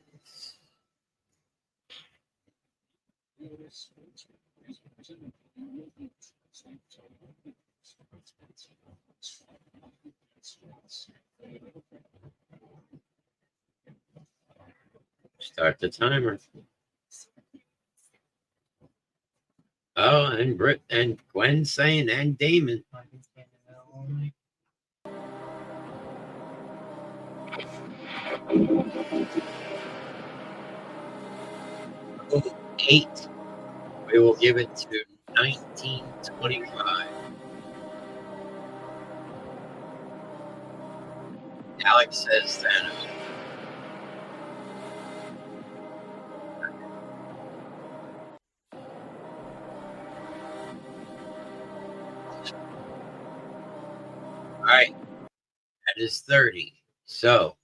Speaker 2: Start the timer. Oh, and Britt and Gwen saying and Damon. 8. We will give it to 1925. Alex says Thanos. All right, that is 30. So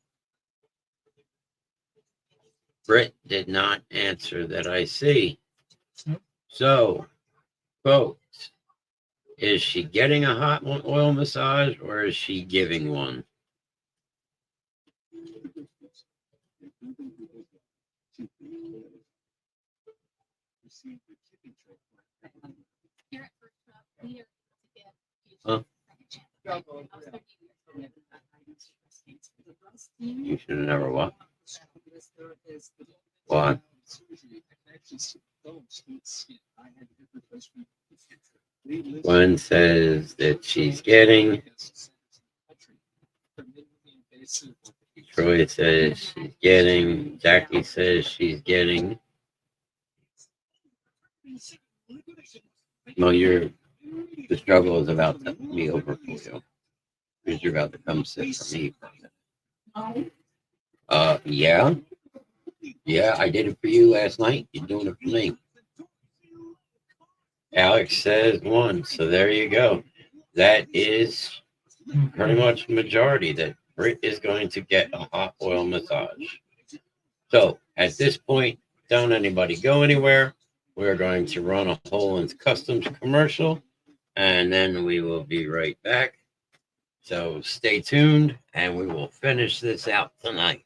Speaker 2: Britt did not answer that I see. So, folks, is she getting a hot oil massage or is she giving one? Huh? You should have never what? What? Gwen says that she's getting. Troy says she's getting. Jackie says she's getting. Well, the struggle is about to be over for you. Because you're about to come sit for me for a minute. Yeah. Yeah, I did it for you last night. You're doing it for me. Alex says 1. So there you go. That is pretty much majority that Britt is going to get a hot oil massage. So at this point, don't anybody go anywhere. We're going to run a Holland's Customs commercial, and then we will be right back. So stay tuned, and we will finish this out tonight.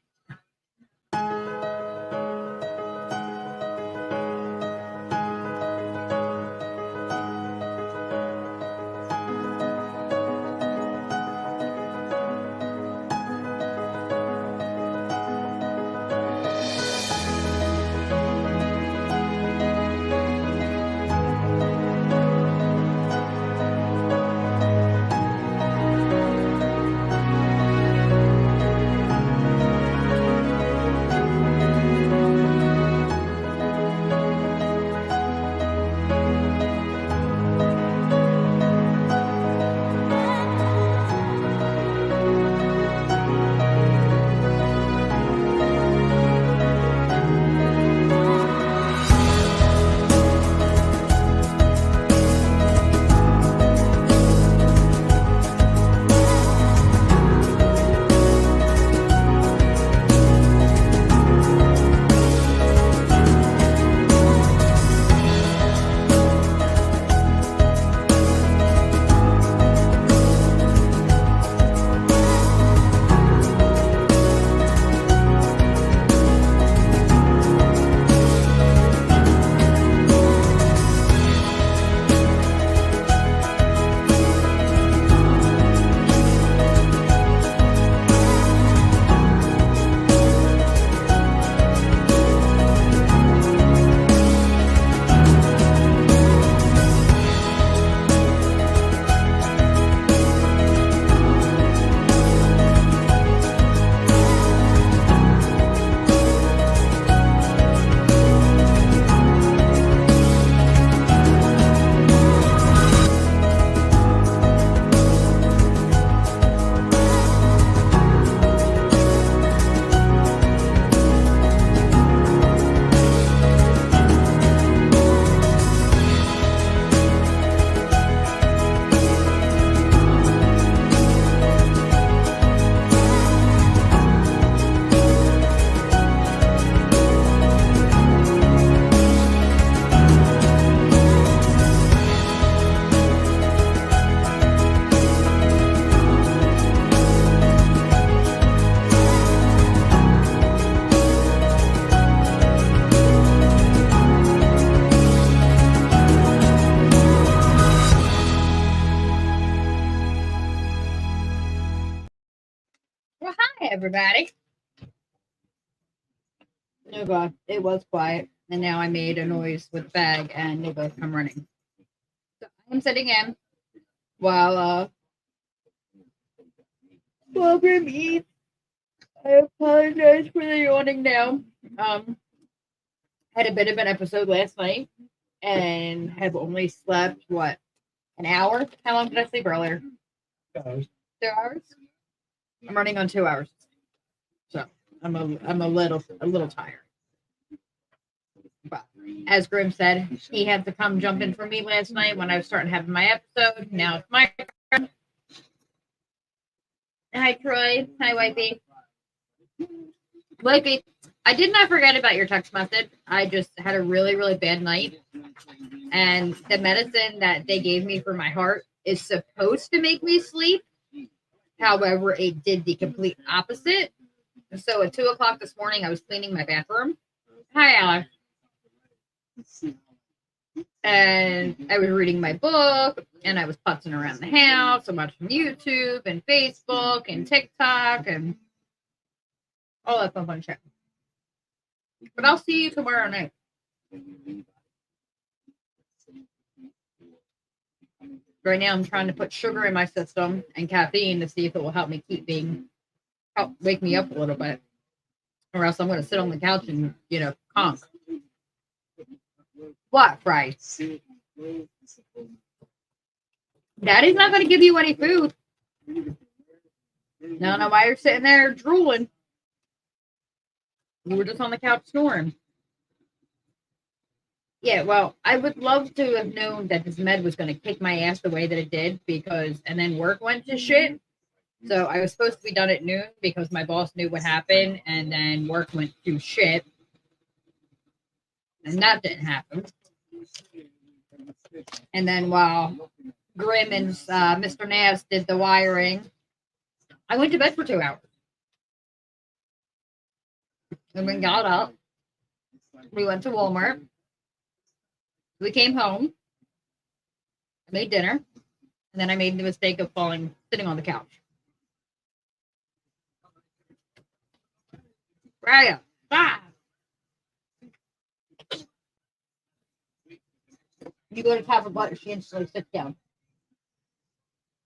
Speaker 3: Well, hi, everybody. Oh, God. It was quiet. And now I made a noise with the bag, and they both come running. So I'm sitting in while Grim eats. I apologize for the yawning now. Had a bit of an episode last night and have only slept, what, an hour? How long did I sleep earlier?
Speaker 4: 2 hours.
Speaker 3: 2 hours? I'm running on 2 hours. So I'm a little tired. But as Grim said, he had to come jump in for me last night when I was starting having my episode. Now it's my turn. Hi, Troy. Hi, Wifey. Wifey, I did not forget about your text message. I just had a really, really bad night. And the medicine that they gave me for my heart is supposed to make me sleep. However, it did the complete opposite. So at 2 o'clock this morning, I was cleaning my bathroom. Hi, Alex. And I was reading my book, and I was putzing around the house and watching YouTube and Facebook and TikTok and all that fun shit. But I'll see you tomorrow night. Right now, I'm trying to put sugar in my system and caffeine to see if it will help me help wake me up a little bit. Or else I'm going to sit on the couch and, conk. What, Bryce? Daddy's not going to give you any food. No, no, why you're sitting there drooling. You were just on the couch snoring. Yeah, well, I would love to have known that this med was going to kick my ass the way that it did and then work went to shit. So I was supposed to be done at noon because my boss knew what happened, and then work went to shit, and that didn't happen. And then while Grimm and Mr. Nass did the wiring, I went to bed for 2 hours. And we got up. We went to Walmart. We came home. I made dinner. And then I made the mistake of sitting on the couch. Raya, ah! You go to tap her butt, she instantly sits down.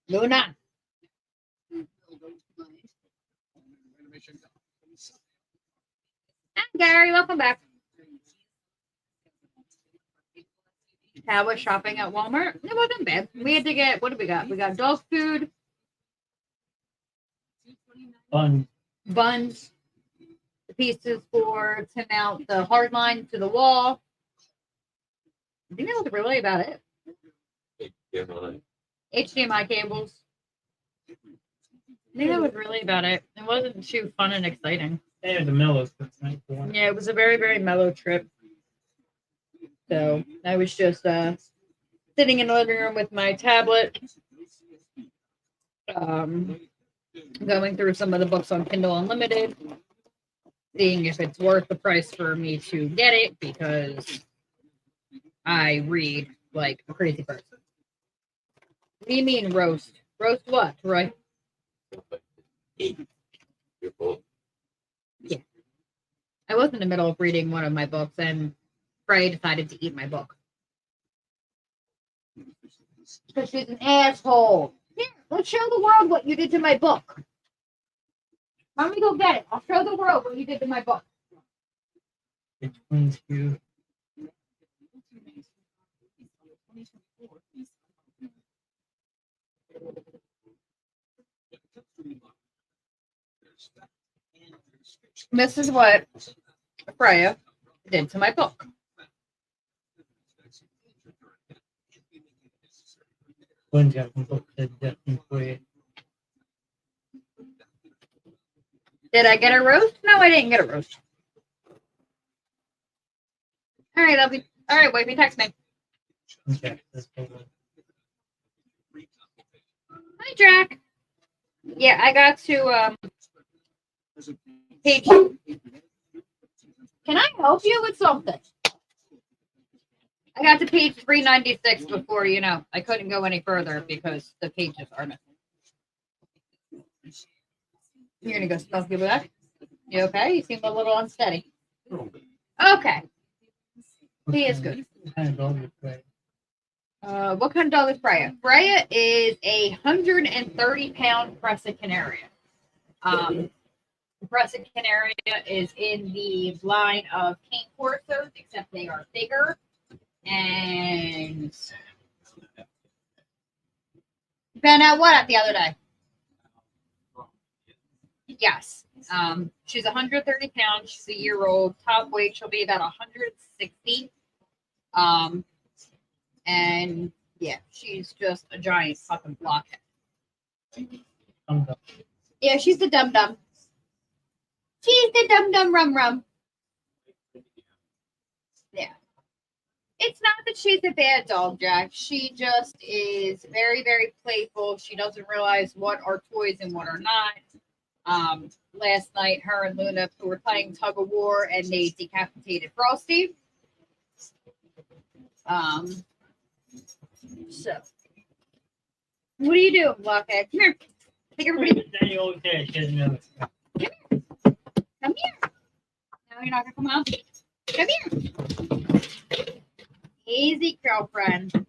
Speaker 3: Luna. Hi, Gary, welcome back. How was shopping at Walmart? It wasn't bad. We had to get, what did we got? We got dog food, buns, the pieces to mount the hard line to the wall. I think that was really about it. HDMI cables. I think that was really about it. It wasn't too fun and exciting.
Speaker 4: It was a mellow trip tonight.
Speaker 3: Yeah, it was a very, very mellow trip. So I was just sitting in the living room with my tablet, going through some of the books on Kindle Unlimited, seeing if it's worth the price for me to get it because I read like a crazy person. What do you mean roast? Roast what, Roy? Yeah. I was in the middle of reading one of my books and Frey decided to eat my book. Because she's an asshole. Here, let's show the world what you did to my book. Let me go get it. I'll show the world what you did to my book.
Speaker 4: It's twins you.
Speaker 3: This is what Freya did to my book.
Speaker 4: Twins got some books that destined for you.
Speaker 3: Did I get a roast? No, I didn't get a roast. All right, all right, wait, text me.
Speaker 4: Okay, that's cool.
Speaker 3: Hi, Jack. Yeah, I got to page. Can I help you with something? I got to page 396 before, I couldn't go any further because the pages are missing. You're going to go smoke your back? You okay? You seem a little unsteady. Okay. He is good.
Speaker 4: What kind of dog is Freya?
Speaker 3: What kind of dog is Freya? Freya is a 130-pound Crescent Canaria. Crescent Canaria is in the line of cane coursers, except they are bigger. And Ben out what the other day? Yes. She's 130 pounds. She's a year old. Top weight, she'll be about 160. And yeah, she's just a giant fucking blockhead. Yeah, she's the dum dum. She's the dum dum rum rum. Yeah. It's not that she's a bad dog, Jack. She just is very, very playful. She doesn't realize what are toys and what are not. Last night, her and Luna were playing tug of war, and they decapitated Frosty. So, what are you doing, Blockhead? Come here. Take everybody.
Speaker 4: Daniel, okay, she doesn't know.
Speaker 3: Come here. No, you're not gonna come out. Come here. Easy, girlfriend.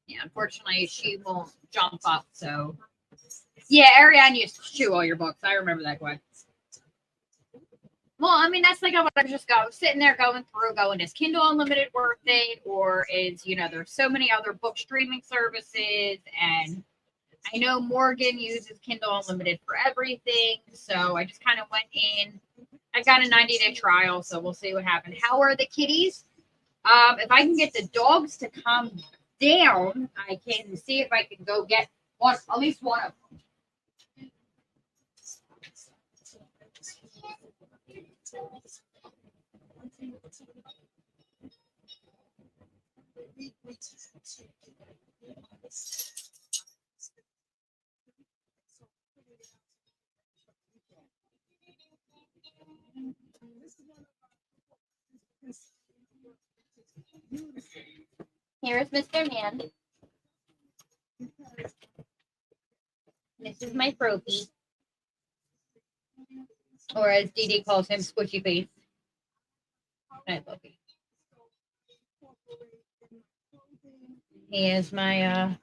Speaker 3: Yeah, unfortunately, she won't jump up. So, yeah, Ariane used to chew all your books. I remember that one. Well, I mean, that's like what I was just sitting there going, is Kindle Unlimited worth it? Or is, there's so many other book streaming services. And I know Morgan uses Kindle Unlimited for everything. So I just kind of went in. I got a 90-day trial, so we'll see what happens. How are the kitties? If I can get the dogs to calm down, I can see if I can go get one, at least one of them. Here's Mr. Man. This is my Froky. Or as Dee Dee calls him, Squishy Face. I love him. He is my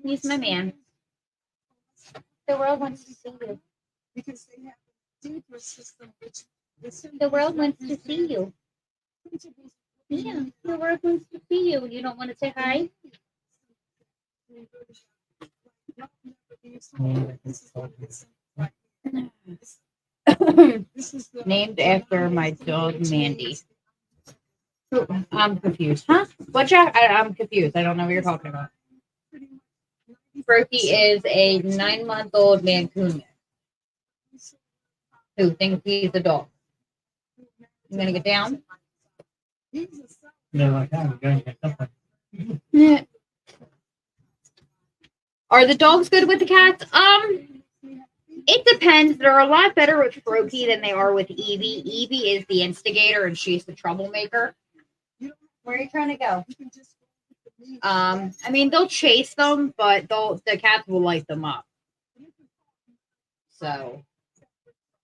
Speaker 3: he's my man. The world wants to see you. The world wants to see you. Yeah, the world wants to see you. You don't want to say hi? Named after my dog Mandy. I'm confused. Huh? What? I'm confused. I don't know what you're talking about. Brokey is a 9-month-old Mancoonian who thinks he's a dog. You gonna get down?
Speaker 4: No, I can't. I'm going to get something.
Speaker 3: Yeah. Are the dogs good with the cats? It depends. They're a lot better with Brokey than they are with Evie. Evie is the instigator and she's the troublemaker. Where are you trying to go? I mean, they'll chase them, but the cats will light them up. So,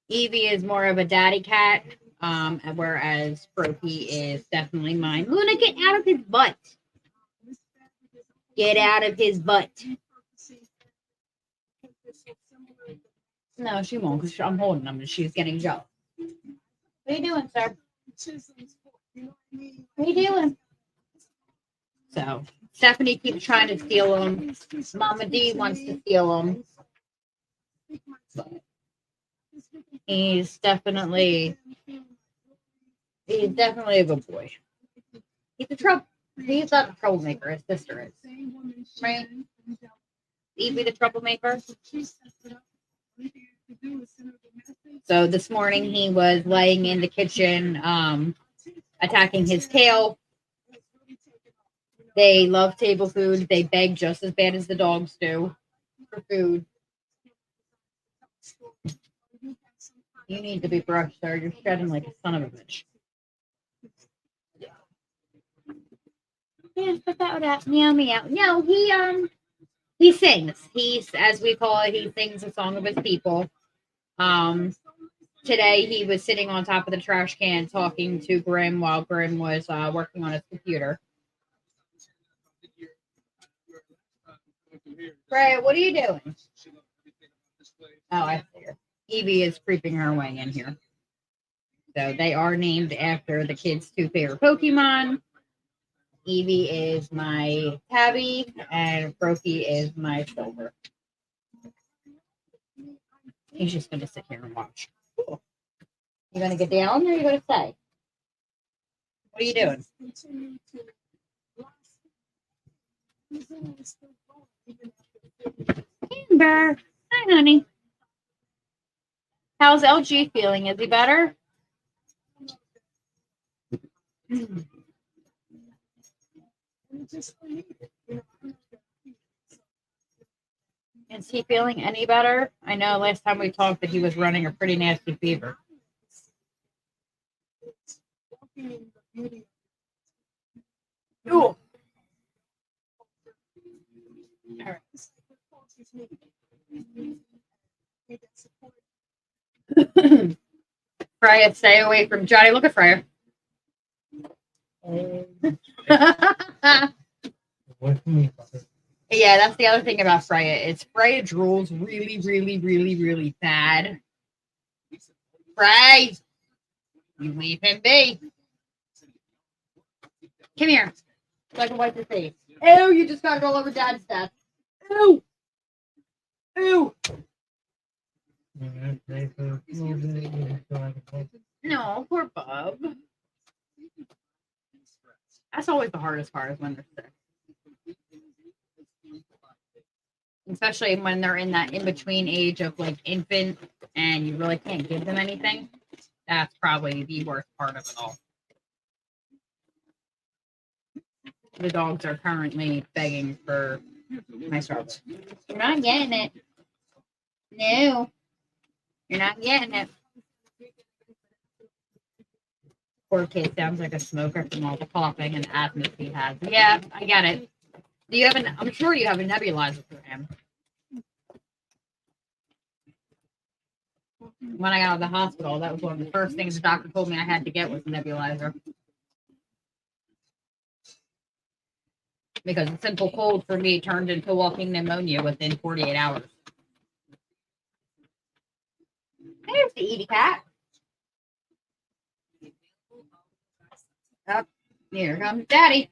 Speaker 3: Evie is more of a daddy cat, whereas Brokey is definitely mine. Luna, get out of his butt. Get out of his butt. No, she won't, because I'm holding them and she's getting jealous. What are you doing, sir? What are you doing? So, Stephanie keeps trying to steal them. Mama D wants to steal them. But he's definitely a good boy. He's not a troublemaker. His sister is. Right? Evie the troublemaker. So this morning he was laying in the kitchen, attacking his tail. They love table food. They beg just as bad as the dogs do for food. You need to be brushed, sir. You're shedding like a son of a bitch. Yeah, put that with that. Meow meow. No, he sings. He's, as we call it, he sings a song of his people. Today he was sitting on top of the trash can talking to Grimm while Grimm was working on his computer. Freya, what are you doing? Oh, I see her. Evie is creeping her way in here. So they are named after the kids' 2 favorite Pokemon. Evie is my Tabby, and Brokey is my Silver. He's just going to sit here and watch. Cool. You going to get down or are you going to stay? What are you doing? Amber. Hi, honey. How's LG feeling? Is he better? Is he feeling any better? I know last time we talked that he was running a pretty nasty fever. Ooh. All right. Freya, stay away from Johnny. Look at Freya. Yeah, that's the other thing about Freya. It's Freya drools really, really, really, really bad. Frey, you leave him be. Come here. So I can wipe your face. Ew, you just got it all over Dad's desk. Ew. Ew. No, poor Bub. always the hardest part is when they're sick. Especially when they're in that in-between age of like infant and you really can't give them anything. That's probably the worst part of it all. The dogs are currently begging for my Starbucks. You're not getting it. No. You're not getting it. Poor kid sounds like a smoker from all the coughing and asthma he has. Yeah, I get it. Do you have I'm sure you have a nebulizer for him. When I got out of the hospital, that was one of the first things the doctor told me I had to get was a nebulizer. Because a simple cold for me turned into walking pneumonia within 48 hours. There's the Edie cat. Up, here comes Daddy.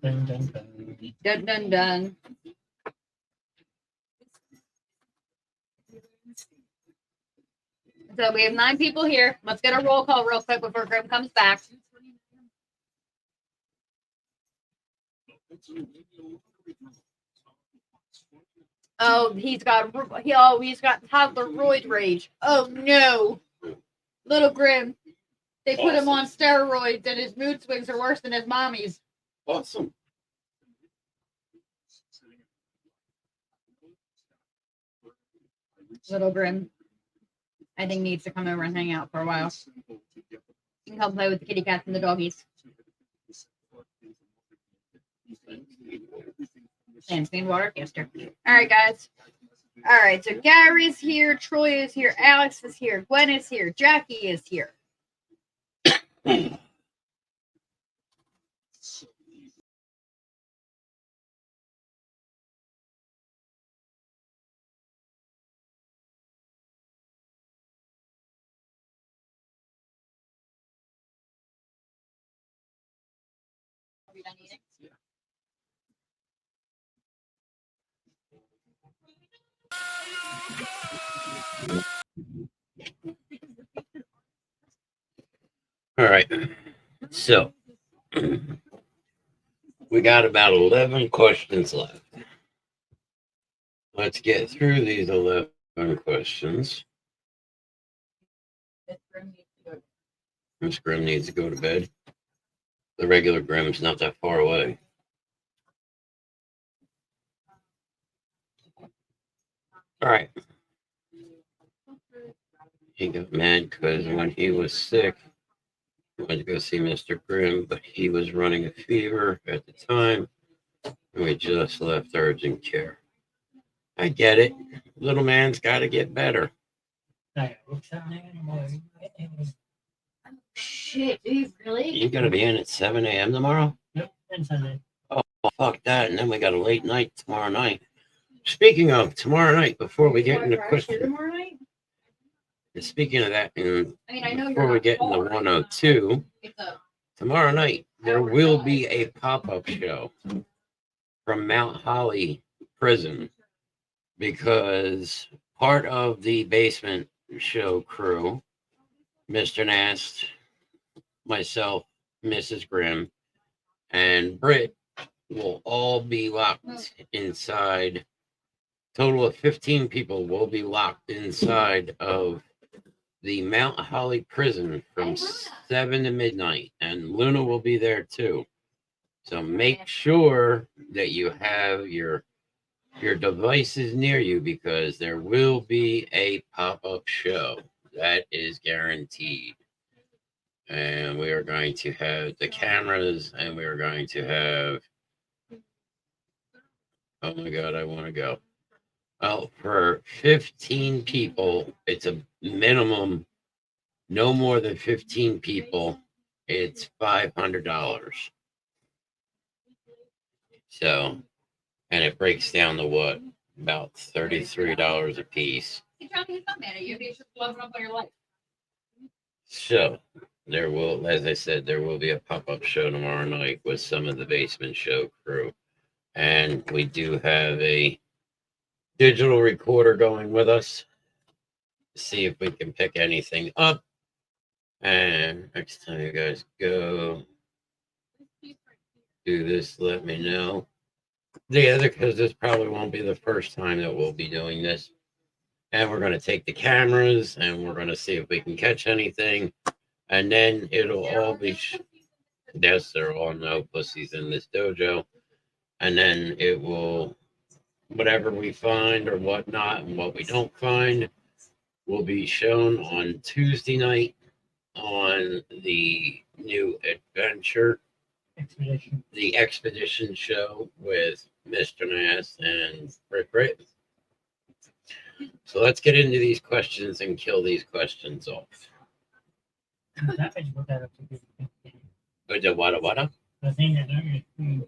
Speaker 4: Dun, dun, dun.
Speaker 3: Dun dun dun. So we have 9 people here. Let's get a roll call real quick before Grimm comes back. Oh, he's got toddler roid rage. Oh no, little Grimm. They put him on steroids, and his mood swings are worse than his mommy's.
Speaker 2: Awesome.
Speaker 3: Little Grimm, I think, needs to come over and hang out for a while. You can come play with the kitty cats and the doggies. And water canister. All right, guys. All right, so Gary's here, Troy is here, Alex is here, Gwen is here, Jackie is here. Are we done eating?
Speaker 2: All right. So we got about 11 questions left. Let's get through these 11 questions. Miss Grimm needs to go to bed. The regular Grimm's not that far away. All right. He got mad because when he was sick, he went to go see Mr. Grimm, but he was running a fever at the time, and we just left urgent care. I get it. Little man's got to get better.
Speaker 3: Shit, dude, really?
Speaker 2: You got to be in at 7 a.m. tomorrow?
Speaker 4: Yep, and Sunday.
Speaker 2: Oh, fuck that. And then we got a late night tomorrow night. Speaking of tomorrow night, before we get into questions.
Speaker 3: Tomorrow night?
Speaker 2: Speaking of that, and
Speaker 3: I know
Speaker 2: before we get into 102, tomorrow night there will be a pop-up show from Mount Holly Prison because part of the basement show crew, Mr. Nast, myself, Mrs. Grimm, and Britt will all be locked inside. Total of 15 people will be locked inside of the Mount Holly prison from 7 to midnight, and Luna will be there too. So make sure that you have your devices near you because there will be a pop-up show. That is guaranteed. And we are going to have the cameras, and we are going to have, oh my God, I want to go. Well, for 15 people, it's a minimum, no more than 15 people, it's $500. So, and it breaks down to what? About $33 a piece. So, there will, as I said, there will be a pop-up show tomorrow night with some of the basement show crew. And we do have a digital recorder going with us. See if we can pick anything up. And next time you guys go, do this, let me know. The other, because this probably won't be the first time that we'll be doing this. And we're going to take the cameras and we're going to see if we can catch anything. And then it'll all be, yes, there are all no pussies in this dojo. And then it will, whatever we find or whatnot and what we don't find will be shown on Tuesday night on the new adventure,
Speaker 4: Expedition.
Speaker 2: the expedition show with Mr. Nass and Rick. So let's get into these questions and kill these questions off.
Speaker 4: That makes what that up to be.
Speaker 2: Good to wada.
Speaker 4: The thing that they're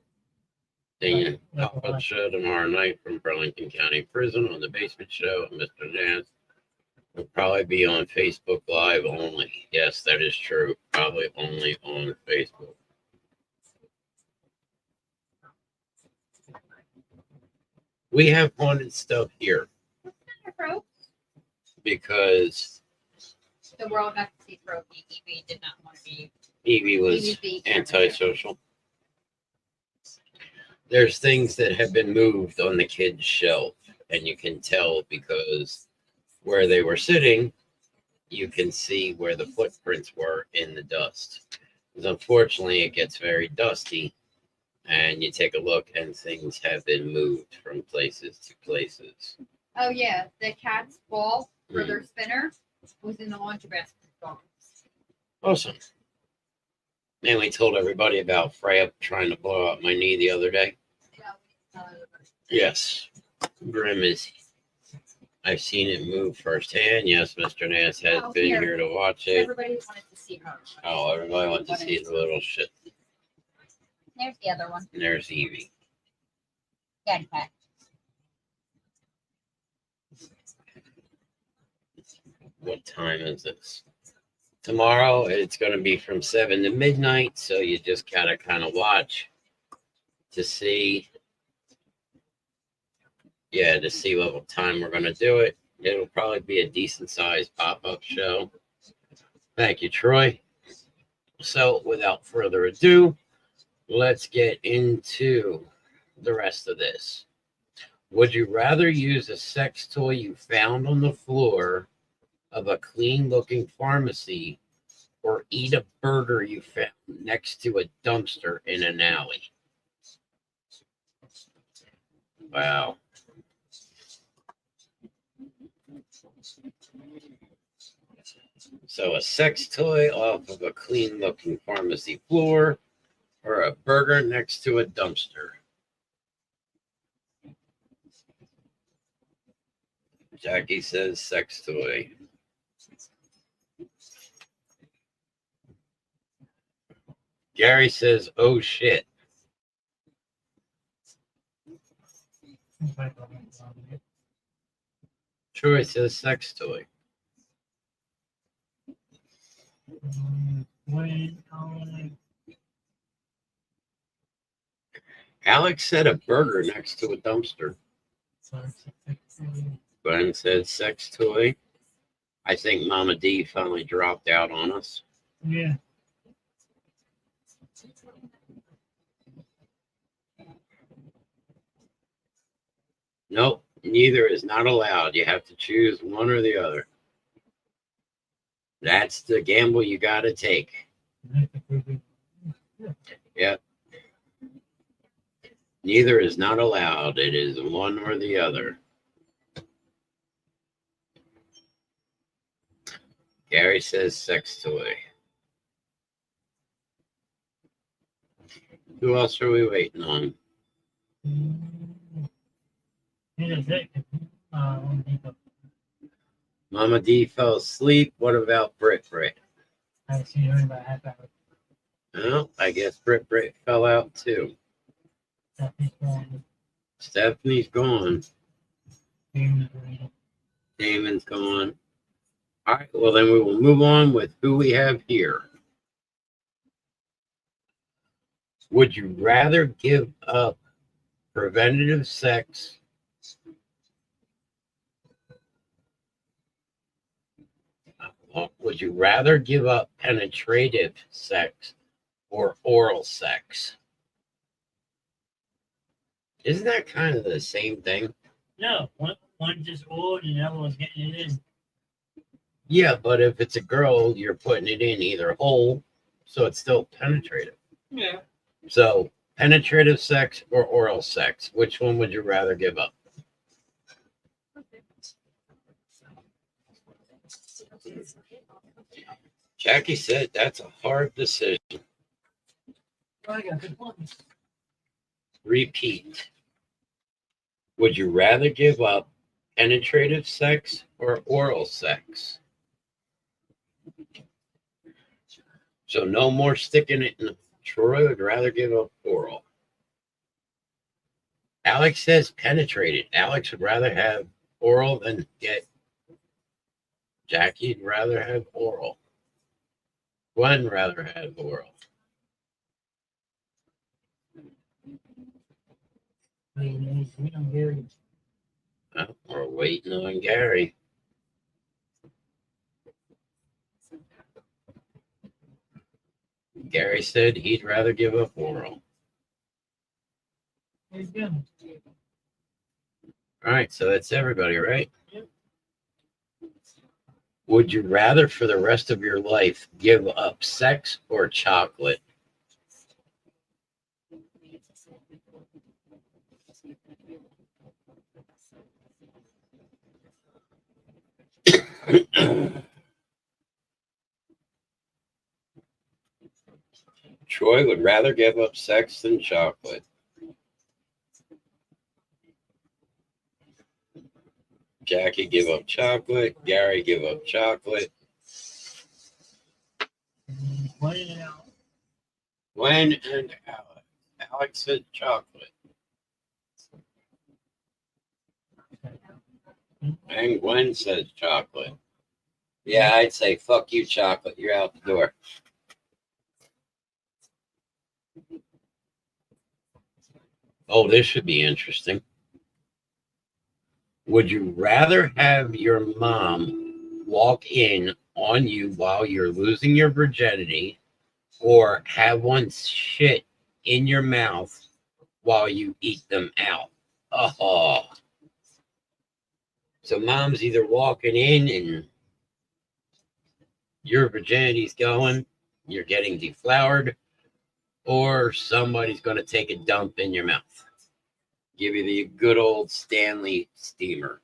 Speaker 2: The pop-up show tomorrow night from Burlington County Prison on the basement show of Mr. Nass. Will probably be on Facebook Live only. Yes, that is true. Probably only on Facebook. We have haunted stuff here because
Speaker 3: The world got to see Trophy. Evie did not want to be.
Speaker 2: Evie was
Speaker 3: Evie's the
Speaker 2: antisocial. There's things that have been moved on the kids' shelf, and you can tell because where they were sitting, you can see where the footprints were in the dust. Because unfortunately, it gets very dusty, and you take a look, and things have been moved from places to places.
Speaker 3: Oh yeah, the cat's ball for their spinner was in the laundry basket.
Speaker 2: Awesome. And we told everybody about Freya trying to blow out my knee the other day. Yes. Grimm is. I've seen it move firsthand. Yes, Mr. Nass has
Speaker 3: Oh,
Speaker 2: been
Speaker 3: here.
Speaker 2: here to watch it.
Speaker 3: Everybody wanted to see her.
Speaker 2: Oh, everybody wants to see the little shit.
Speaker 3: There's the other one.
Speaker 2: And there's Evie.
Speaker 3: Daddy cat.
Speaker 2: What time is this? Tomorrow it's going to be from 7 to midnight, so you just gotta kind of watch to see. Yeah, to see what time we're going to do it. It'll probably be a decent sized pop-up show. Thank you, Troy. So without further ado, let's get into the rest of this. Would you rather use a sex toy you found on the floor of a clean-looking pharmacy or eat a burger you found next to a dumpster in an alley? Wow. So a sex toy off of a clean-looking pharmacy floor or a burger next to a dumpster? Jackie says sex toy. Gary says, oh shit. Troy says sex toy. Alex said a burger next to a dumpster. Glenn said sex toy. I think Mama D finally dropped out on us.
Speaker 4: Yeah.
Speaker 2: Nope, neither is not allowed. You have to choose one or the other. That's the gamble you got to take. Yep. Neither is not allowed. It is one or the other. Gary says sex toy. Who else are we waiting on? Mama D fell asleep. What about Brit?
Speaker 4: I've seen her in about half hour.
Speaker 2: Well, I guess Brit fell out too. Stephanie's gone. Damon's gone. All right, well, then we will move on with who we have here. Would you rather give up preventative sex would you rather give up penetrative sex or oral sex? Isn't that kind of the same thing?
Speaker 4: No, one's just old and the other one's getting it in.
Speaker 2: Yeah, but if it's a girl, you're putting it in either whole, so it's still penetrative.
Speaker 4: Yeah.
Speaker 2: So, penetrative sex or oral sex, which one would you rather give up? Jackie said that's a hard decision.
Speaker 4: I got good ones.
Speaker 2: Repeat. Would you rather give up penetrative sex or oral sex? So no more sticking it in. Troy would rather give up oral. Alex says penetrated. Alex would rather have oral than get. Jackie'd rather have oral. Gwen rather have oral.
Speaker 4: We don't get it.
Speaker 2: We're waiting on Gary. Gary said he'd rather give up oral.
Speaker 4: There you go.
Speaker 2: All right, so that's everybody, right?
Speaker 4: Yep.
Speaker 2: Would you rather for the rest of your life give up sex or chocolate? Troy would rather give up sex than chocolate. Jackie give up chocolate. Gary give up chocolate.
Speaker 4: One in and out.
Speaker 2: Gwen and Alex. Alex said chocolate. And Gwen says chocolate. Yeah, I'd say fuck you, chocolate. You're out the door. Oh, this should be interesting. Would you rather have your mom walk in on you while you're losing your virginity or have one shit in your mouth while you eat them out? Oh. So mom's either walking in and your virginity's going, you're getting deflowered, or somebody's going to take a dump in your mouth. Give you the good old Stanley steamer.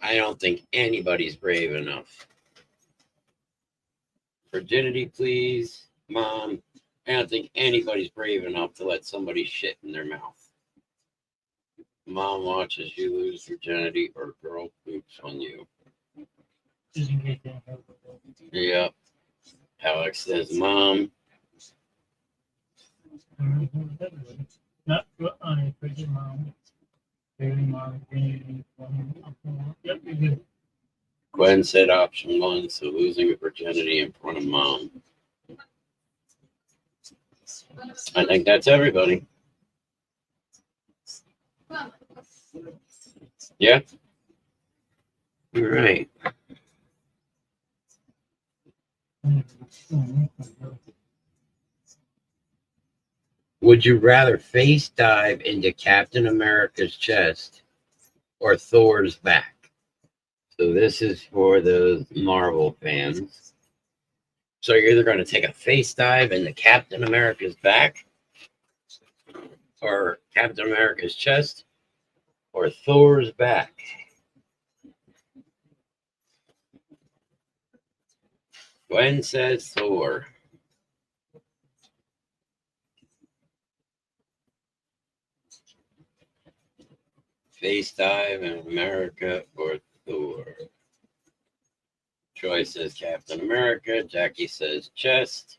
Speaker 2: I don't think anybody's brave enough. Virginity, please, Mom. I don't think anybody's brave enough to let somebody shit in their mouth. Mom watches you lose virginity or girl poops on you.
Speaker 4: Just in case they don't have it.
Speaker 2: Yep. Alex says, Mom.
Speaker 4: Not on a pretty mom. Very mom. Yep, you're good.
Speaker 2: Gwen said option 1, so losing virginity in front of mom. I think that's everybody. Yeah? All right. Would you rather face dive into Captain America's chest or Thor's back? So this is for those Marvel fans. So you're either going to take a face dive into Captain America's back or Captain America's chest or Thor's back. Gwen says Thor. Face dive in America or Thor. Troy says Captain America. Jackie says chest.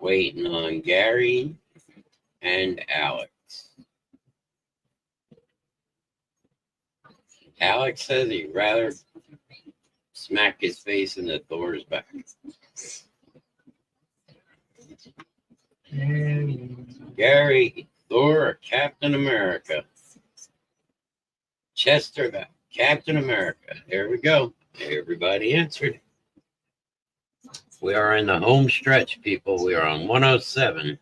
Speaker 2: Waiting on Gary and Alex. Alex says he'd rather smack his face into Thor's back. Gary, Thor, or Captain America? Chest or back? Captain America. Here we go. Everybody answered. We are in the home stretch, people. We are on 107.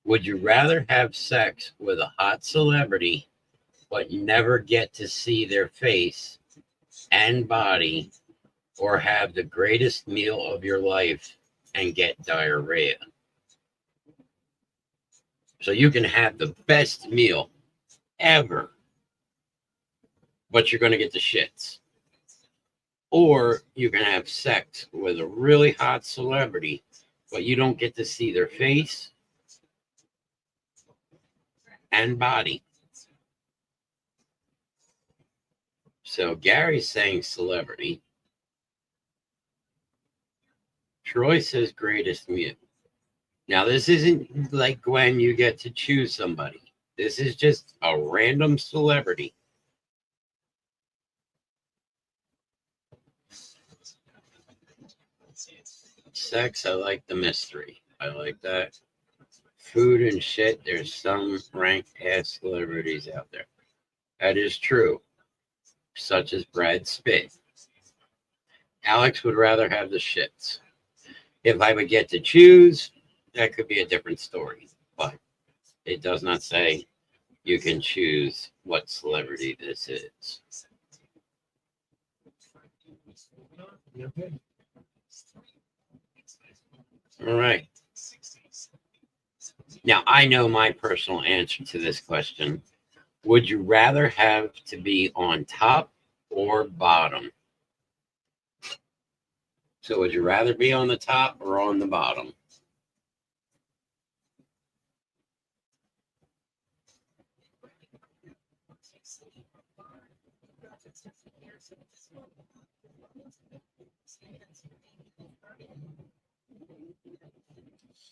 Speaker 2: Would you rather have sex with a hot celebrity, but never get to see their face and body, or have the greatest meal of your life and get diarrhea? So you can have the best meal ever, but you're going to get the shits. Or you can have sex with a really hot celebrity, but you don't get to see their face and body. So Gary's saying celebrity. Troy says greatest meal. Now, this isn't like Gwen, you get to choose somebody. This is just a random celebrity. Sex, I like the mystery. I like that. Food and shit, there's some rank ass celebrities out there. That is true. Such as Brad Pitt. Alex would rather have the shits. If I would get to choose, that could be a different story. But it does not say you can choose what celebrity this is. All right. Now, I know my personal answer to this question. Would you rather have to be on top or bottom? So would you rather be on the top or on the bottom?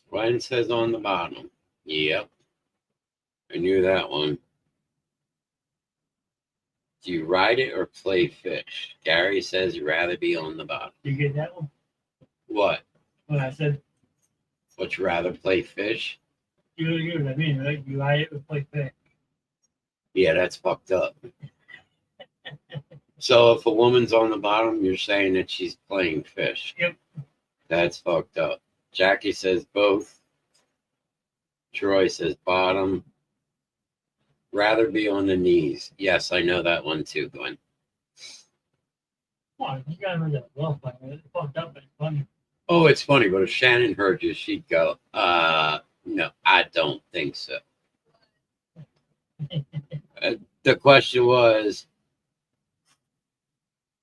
Speaker 2: Glenn says on the bottom. Yep. I knew that one. Do you ride it or play fish? Gary says you'd rather be on the bottom.
Speaker 4: You get that one?
Speaker 2: What?
Speaker 4: What I said,
Speaker 2: Would you rather play fish?
Speaker 4: you know what I mean, right? You ride it or play fish.
Speaker 2: Yeah, that's fucked up. So if a woman's on the bottom, you're saying that she's playing fish.
Speaker 4: Yep.
Speaker 2: That's fucked up. Jackie says both. Troy says bottom. Rather be on the knees. Yes, I know that one too, Glenn.
Speaker 4: Come on, you gotta remember that well playing. It's fucked up, but it's funny.
Speaker 2: Oh, it's funny, but if Shannon heard you, she'd go, no, I don't think so. The question was,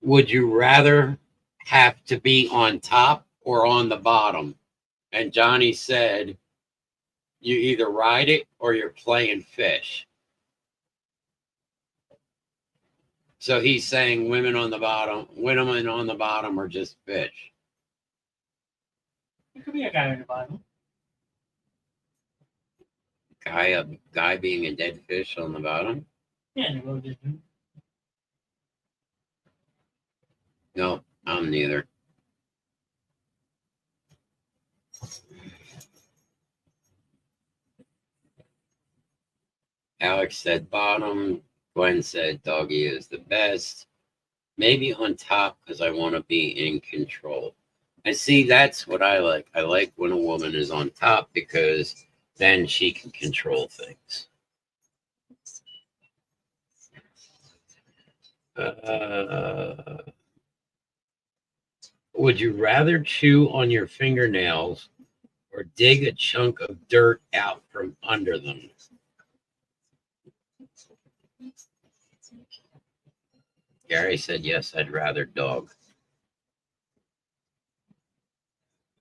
Speaker 2: would you rather have to be on top or on the bottom? And Johnny said, you either ride it or you're playing fish. So he's saying women on the bottom are just fish.
Speaker 4: It could be a guy in the bottom.
Speaker 2: A guy being a dead fish on the bottom?
Speaker 4: Yeah, the road is.
Speaker 2: No, I'm neither. Alex said bottom. Gwen said doggy is the best. Maybe on top because I want to be in control. And see, that's what I like. I like when a woman is on top because then she can control things. Would you rather chew on your fingernails or dig a chunk of dirt out from under them? Gary said, yes, I'd rather dog.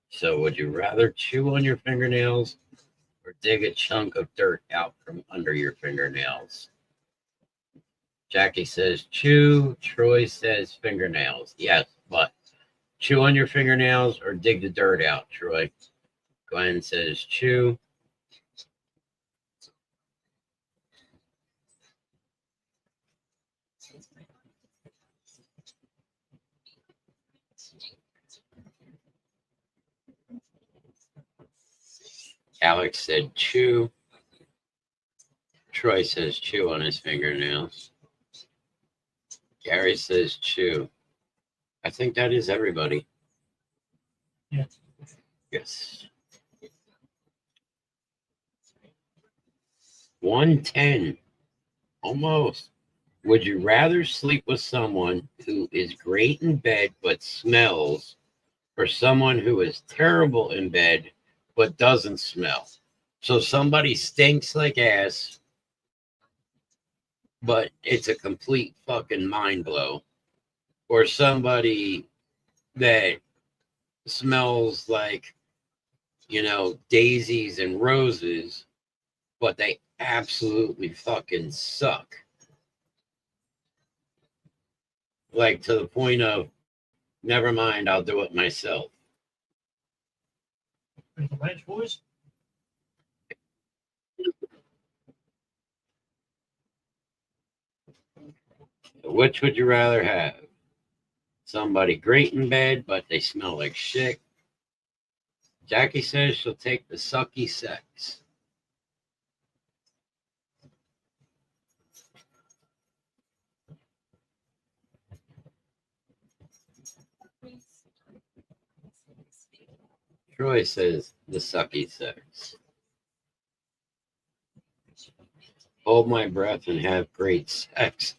Speaker 2: So would you rather chew on your fingernails or dig a chunk of dirt out from under your fingernails? Jackie says chew. Troy says fingernails. Yes, but chew on your fingernails or dig the dirt out, Troy. Glenn says chew. Alex said chew. Troy says chew on his fingernails. Gary says chew. I think that is everybody.
Speaker 4: Yeah.
Speaker 2: Yes. 110. Almost. Would you rather sleep with someone who is great in bed but smells, or someone who is terrible in bed but doesn't smell? So somebody stinks like ass, but it's a complete fucking mind blow. Or somebody that smells like, daisies and roses, but they absolutely fucking suck. Like to the point of, never mind, I'll do it myself.
Speaker 4: There's the bench, boys.
Speaker 2: Which would you rather have? Somebody great in bed, but they smell like shit. Jackie says she'll take the sucky sex. Troy says the sucky sex. Hold my breath and have great sex.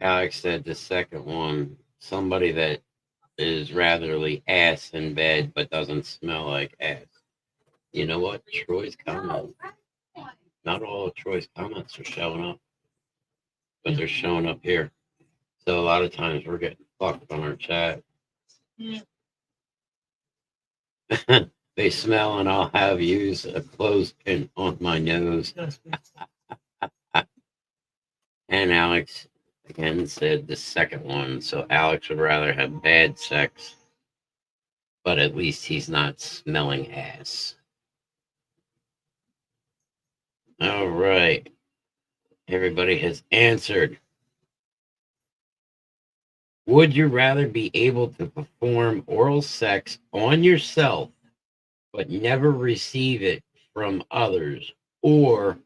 Speaker 2: Alex said the second one, somebody that is ratherly ass in bed but doesn't smell like ass. You know what? Troy's comment. Not all of Troy's comments are showing up, but they're showing up here. So a lot of times we're getting fucked on our chat.
Speaker 4: Yeah.
Speaker 2: They smell and I'll have use a clothespin on my nose. And Alex again said the second one. So Alex would rather have bad sex, but at least he's not smelling ass. All right. Everybody has answered. Would you rather be able to perform oral sex on yourself, but never receive it from others, or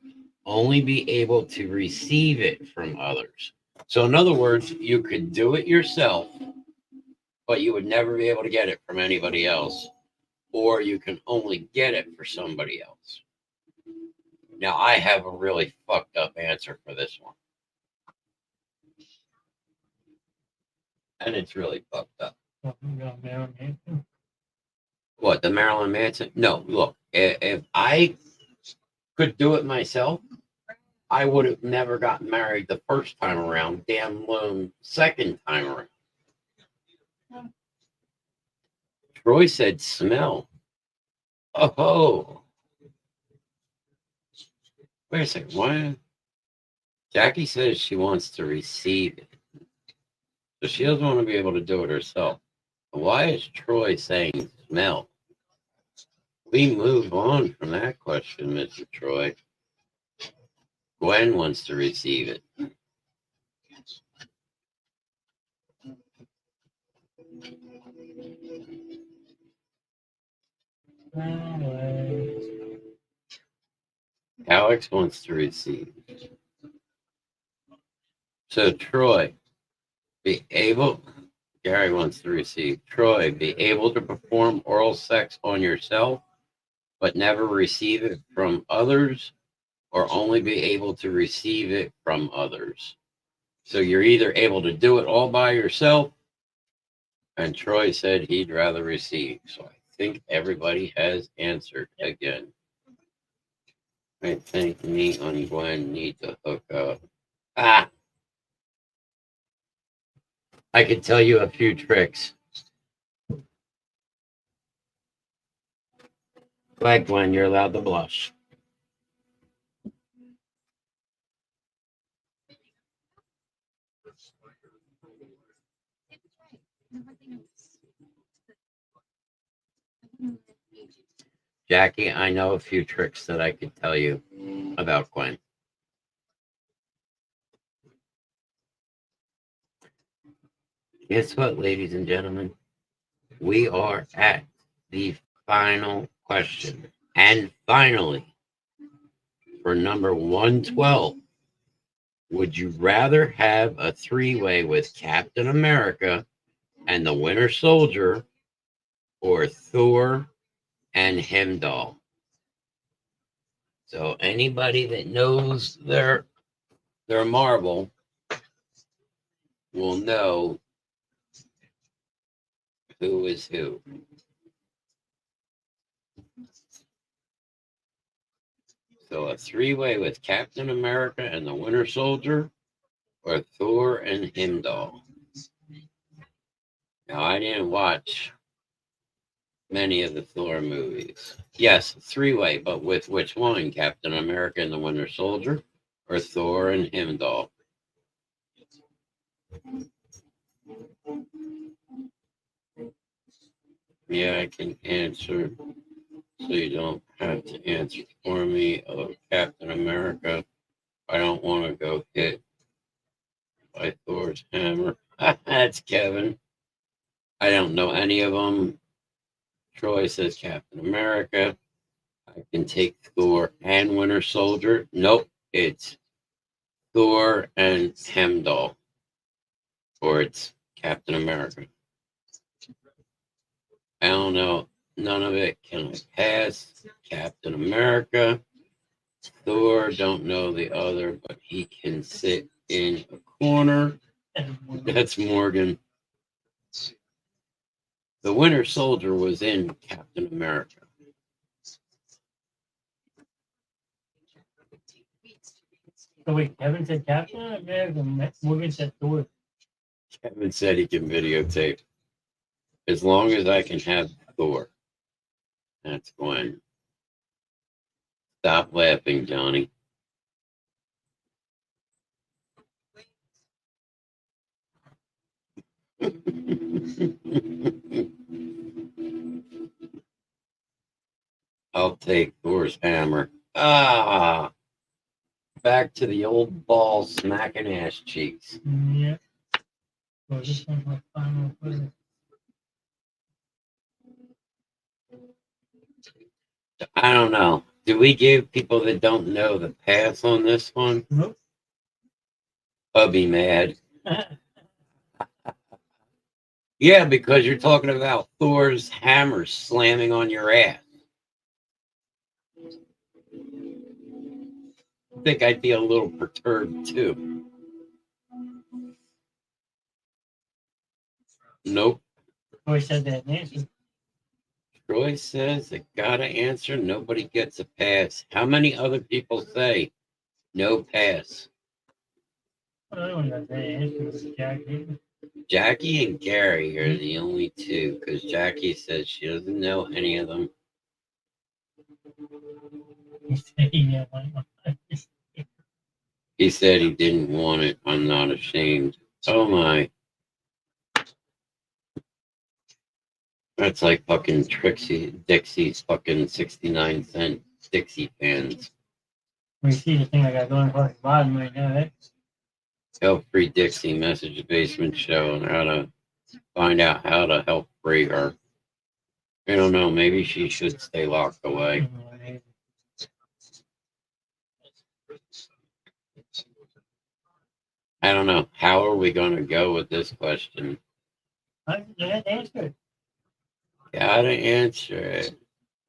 Speaker 2: only be able to receive it from others? So, in other words, you could do it yourself, but you would never be able to get it from anybody else, or you can only get it for somebody else. Now, I have a really fucked up answer for this one. And it's really fucked up. What, the Marilyn Manson? No, look, if I could do it myself, I would have never gotten married the first time around, damn alone second time around. Troy said smell. Oh. Wait a second, what? Jackie says she wants to receive it. So she doesn't want to be able to do it herself. Why is Troy saying smell? We move on from that question, Mr. Troy. Gwen wants to receive it. Alex wants to receive. So Troy, be able. Gary wants to receive. Troy, be able to perform oral sex on yourself, but never receive it from others, or only be able to receive it from others. So you're either able to do it all by yourself, and Troy said he'd rather receive. So I think everybody has answered again. I think me and Gwen need to hook up. I can tell you a few tricks. Go ahead, Gwen, you're allowed to blush. Jackie, I know a few tricks that I could tell you about Gwen. Guess what, ladies and gentlemen? We are at the final question. And finally, for number 112. Would you rather have a three-way with Captain America and the Winter Soldier, or Thor and Heimdall? So anybody that knows their Marvel will know who is who. So a three-way with Captain America and the Winter Soldier, or Thor and Heimdall. Now, I didn't watch many of the Thor movies. Yes, three-way, but with which one? Captain America and the Winter Soldier, or Thor and Heimdall? Yeah, I can answer, so you don't have to answer for me. Oh, Captain America. I don't want to go hit by Thor's hammer. That's Kevin. I don't know any of them. Troy says Captain America. I can take Thor and Winter Soldier. Nope, it's Thor and Heimdall. Or it's Captain America. I don't know. None of it can I pass. Captain America. Thor, don't know the other, but he can sit in a corner. That's Morgan. The Winter Soldier was in Captain America.
Speaker 4: So wait, Kevin said Captain America, Morgan said Thor.
Speaker 2: Kevin said he can videotape. As long as I can have Thor. That's Gwen. Stop laughing, Johnny. I'll take Thor's hammer. Ah, back to the old ball smacking ass cheeks.
Speaker 4: Yeah. So this one's my final question.
Speaker 2: I don't know. Do we give people that don't know the pass on this one?
Speaker 4: Nope.
Speaker 2: I'll be mad. Yeah, because you're talking about Thor's hammer slamming on your ass. I think I'd be a little perturbed too. Nope.
Speaker 4: Troy said that answer.
Speaker 2: Troy says they gotta answer. Nobody gets a pass. How many other people say no pass?
Speaker 4: I don't know that answer was Jack.
Speaker 2: Jackie and Gary are the only two, because Jackie says she doesn't know any of them.
Speaker 4: He said he had one.
Speaker 2: He said he didn't want it. I'm not ashamed. Oh my. That's like fucking Dixie's fucking 69-cent Dixie fans.
Speaker 4: We see the thing I got going across the bottom right now. That's
Speaker 2: Help free Dixie message the basement show and how to find out how to help free her. I don't know. Maybe she should stay locked away. I don't know. How are we going to go with this question?
Speaker 4: You had to answer it.
Speaker 2: Gotta answer it.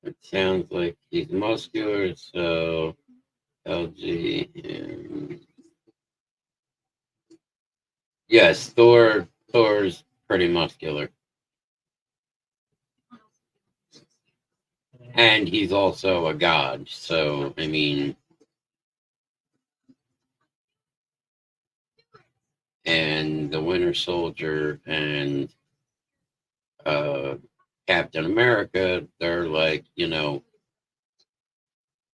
Speaker 2: It sounds like he's muscular, so LG. Yes, Thor's pretty muscular. And he's also a god, so I mean, and the Winter Soldier and Captain America, they're like, you know,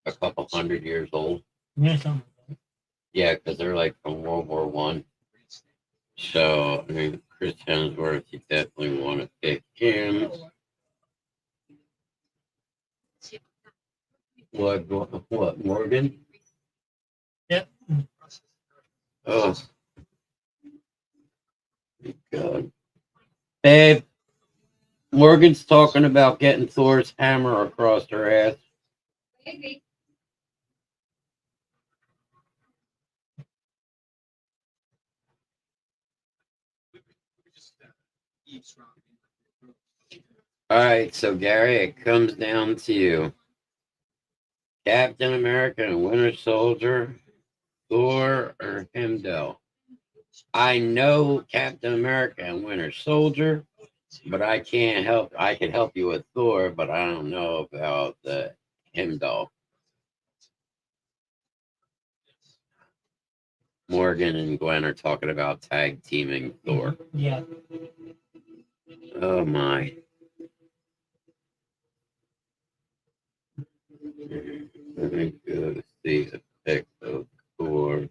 Speaker 2: a couple 100 years old.
Speaker 4: Yeah, something.
Speaker 2: Yeah, because they're like from World War One. So I mean, Chris Hemsworth, you definitely want to pick him. What, Morgan?
Speaker 4: Yep.
Speaker 2: Oh, God. Babe, Morgan's talking about getting Thor's hammer across her ass.
Speaker 3: Maybe.
Speaker 2: All right, so Gary, it comes down to you. Captain America and Winter Soldier, Thor or Heimdall? I know Captain America and Winter Soldier, but I can't help. I can help you with Thor, but I don't know about the Heimdall. Morgan and Gwen are talking about tag teaming Thor.
Speaker 4: Yeah.
Speaker 2: Oh my. Let me go see a pic of Thor.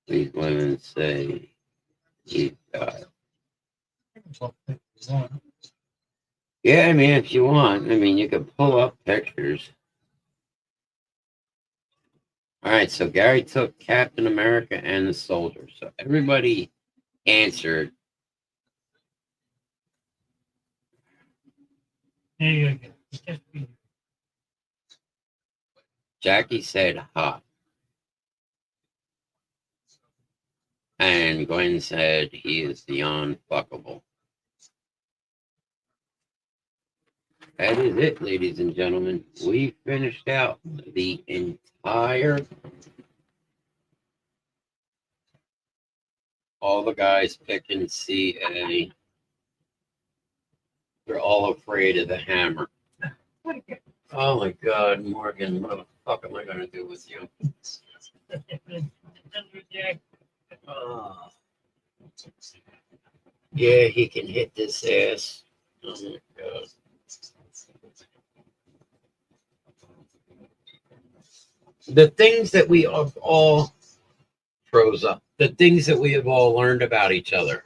Speaker 2: These women say he died. Yeah, I mean, if you want, I mean, you can pull up pictures. All right, so Gary took Captain America and the Soldier. So everybody answered.
Speaker 4: There you go.
Speaker 2: Jackie said hot. And Gwen said he is the unfuckable. That is it, ladies and gentlemen. We finished out the entire. All the guys picking CA. They're all afraid of the hammer. Oh my God, Morgan, what the fuck am I going to do with you? Oh. Yeah, he can hit this ass. Oh my God. The things that we have all froze up, the things that we have all learned about each other.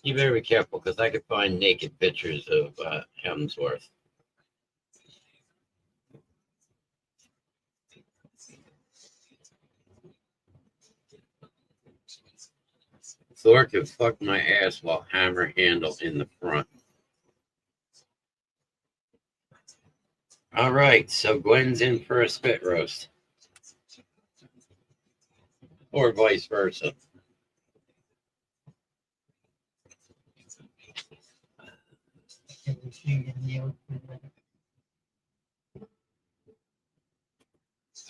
Speaker 2: You better be careful because I could find naked pictures of Hemsworth. Thor could fuck my ass while hammer handle in the front. All right, so Gwen's in for a spit roast. Or vice versa.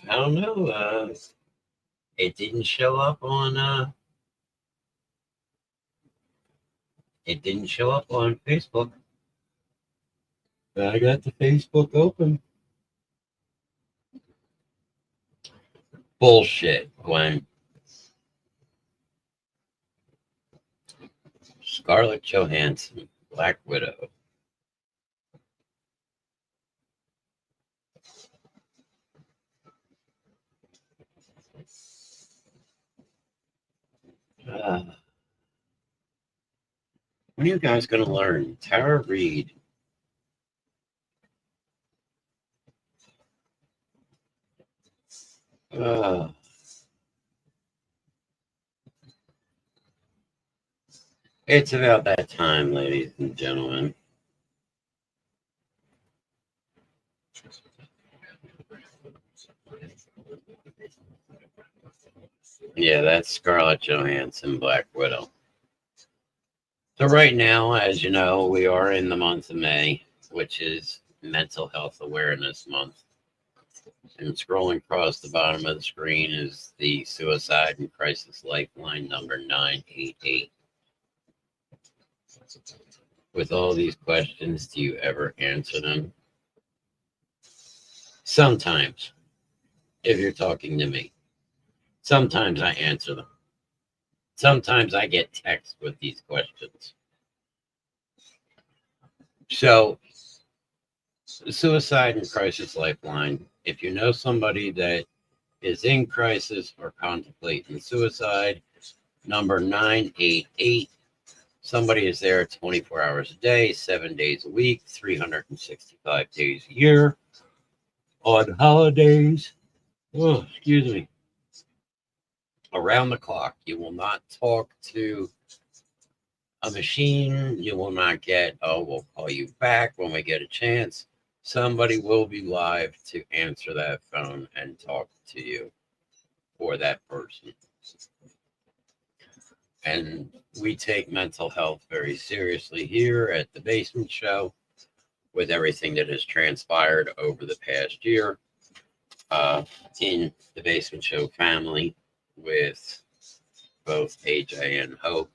Speaker 2: I don't know. It didn't show up on Facebook. But I got the Facebook open. Bullshit, Gwen. Scarlett Johansson, Black Widow. When are you guys going to learn? Tara Reid. It's about that time, ladies and gentlemen. Yeah, that's Scarlett Johansson, Black Widow. So right now, as you know, we are in the month of May, which is Mental Health Awareness Month. And scrolling across the bottom of the screen is the Suicide and Crisis Lifeline number 988. With all these questions, do you ever answer them? Sometimes, if you're talking to me. Sometimes I answer them. Sometimes I get text with these questions. So, Suicide and Crisis Lifeline, if you know somebody that is in crisis or contemplating suicide, number 988. Somebody is there 24 hours a day, 7 days a week, 365 days a year. On holidays, excuse me, around the clock. You will not talk to a machine. You will not get, we'll call you back when we get a chance. Somebody will be live to answer that phone and talk to you or that person. And we take mental health very seriously here at the Basement Show with everything that has transpired over the past year in the Basement Show family with both AJ and Hope.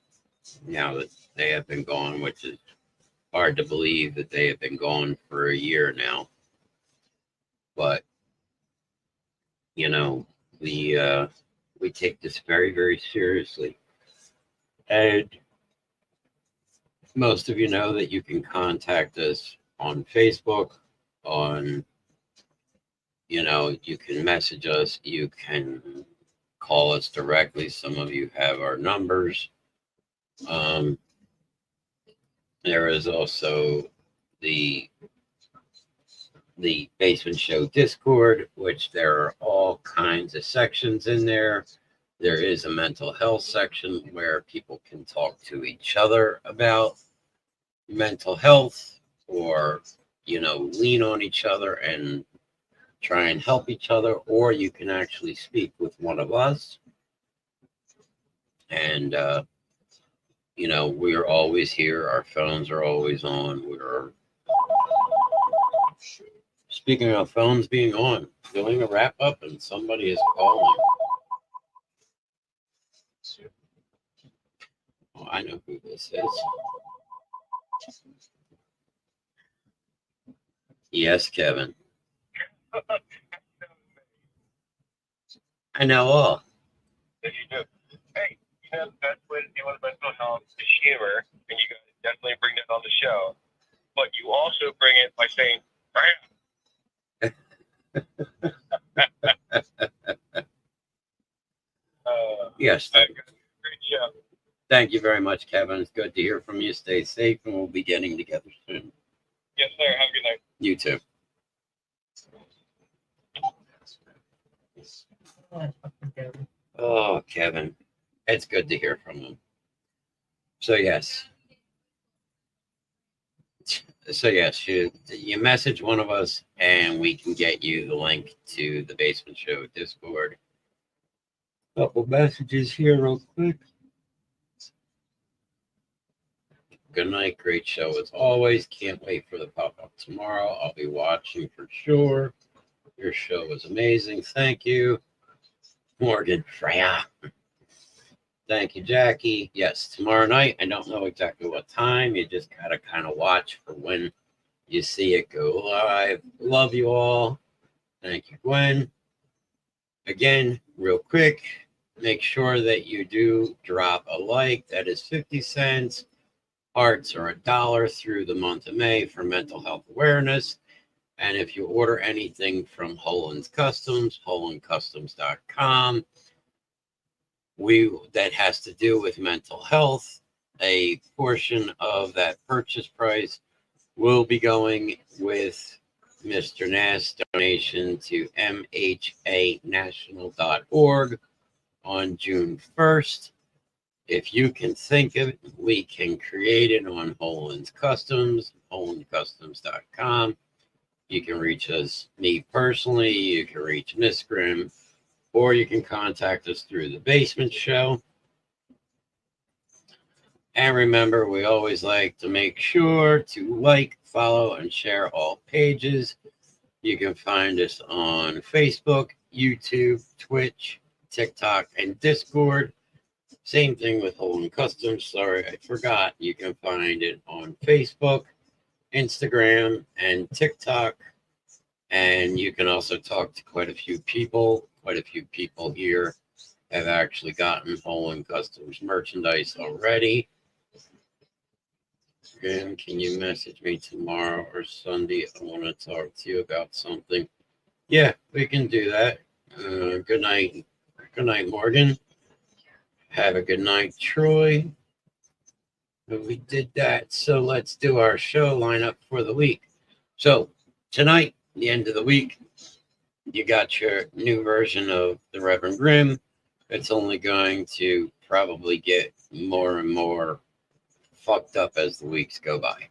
Speaker 2: Now that they have been gone, which is hard to believe that they have been gone for a year now. But, you know, we take this very, very seriously. And most of you know that you can contact us on Facebook, you can message us, you can call us directly. Some of you have our numbers. There is also the Basement Show Discord, which there are all kinds of sections in there. There is a mental health section where people can talk to each other about mental health, or lean on each other and try and help each other, or you can actually speak with one of us. And we're always here. Our phones are always on. Speaking of phones being on, doing a wrap up and somebody is calling. Oh, I know who this is. Yes, Kevin. I know all.
Speaker 7: Yes, you do. Hey, the best way to deal with mental health is humor, and you guys definitely bring that on the show. But you also bring it by saying,
Speaker 2: yes.
Speaker 7: Great show.
Speaker 2: Thank you very much, Kevin. It's good to hear from you. Stay safe, and we'll be getting together soon.
Speaker 7: Yes, sir. Have a good night.
Speaker 2: You too. Oh, Kevin. It's good to hear from him. So, yes, you message one of us, and we can get you the link to the Basement Show Discord. Couple messages here real quick. Good night. Great show as always. Can't wait for the pop-up tomorrow. I'll be watching for sure. Your show was amazing. Thank you. Morgan Freya. Thank you, Jackie. Yes, tomorrow night. I don't know exactly what time. You just gotta kind of watch for when you see it go live. Love you all. Thank you, Gwen. Again, real quick, make sure that you do drop a like. That is 50 cents. Hearts are $1 through the month of May for mental health awareness. And if you order anything from Holland's Customs, hollandcustoms.com, that has to do with mental health, a portion of that purchase price will be going with Mr. Nass' donation to mhanational.org on June 1st. If you can think of it, we can create it on Holland's Customs, hollandcustoms.com. You can reach us, me personally, you can reach Miss Grimm, or you can contact us through the Basement Show. And remember, we always like to make sure to like, follow, and share all pages. You can find us on Facebook, YouTube, Twitch, TikTok, and Discord. Same thing with Holland Customs. Sorry, I forgot. You can find it on Facebook, Instagram, and TikTok. And you can also talk to quite a few people. Quite a few people here have actually gotten Holland Customs merchandise already. And can you message me tomorrow or Sunday? I want to talk to you about something. Yeah, we can do that. Good night. Good night, Morgan. Have a good night, Troy. We did that. So let's do our show lineup for the week. So tonight, the end of the week, you got your new version of the Rev Grimm. It's only going to probably get more and more fucked up as the weeks go by.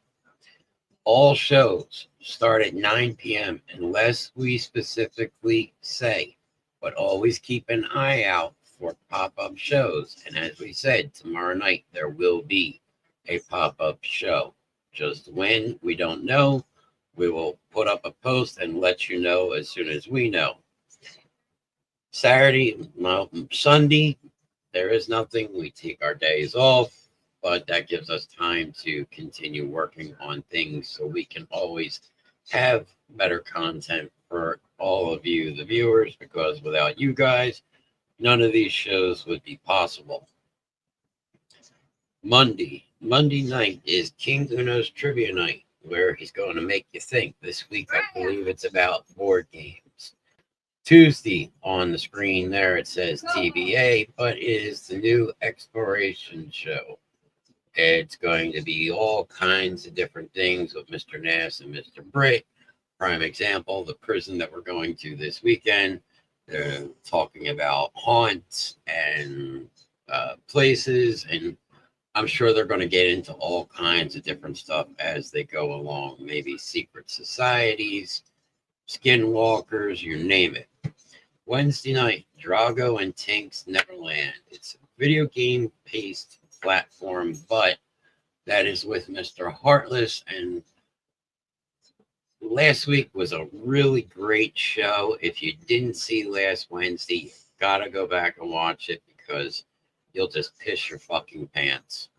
Speaker 2: All shows start at 9 p.m. unless we specifically say, but always keep an eye out for pop-up shows. And as we said, tomorrow night there will be a pop-up show. Just when, we don't know. We will put up a post and let you know as soon as we know. Saturday, well, Sunday, there is nothing. We take our days off, but that gives us time to continue working on things so we can always have better content for all of you, the viewers, because without you guys, none of these shows would be possible. Monday night is King Uno's Trivia Night, where he's going to make you think. This week, I believe it's about board games. Tuesday, on the screen there, it says TBA, but it is the new exploration show. It's going to be all kinds of different things with Mr. Nass and Mr. Britt. Prime example, the prison that we're going to this weekend. They're talking about haunts and places, and I'm sure they're going to get into all kinds of different stuff as they go along. Maybe secret societies, skinwalkers, you name it. Wednesday night, Drago and Tink's Neverland. It's a video game-based platform, but that is with Mr. Heartless. And last week was a really great show. If you didn't see last Wednesday, you gotta go back and watch it because you'll just piss your fucking pants.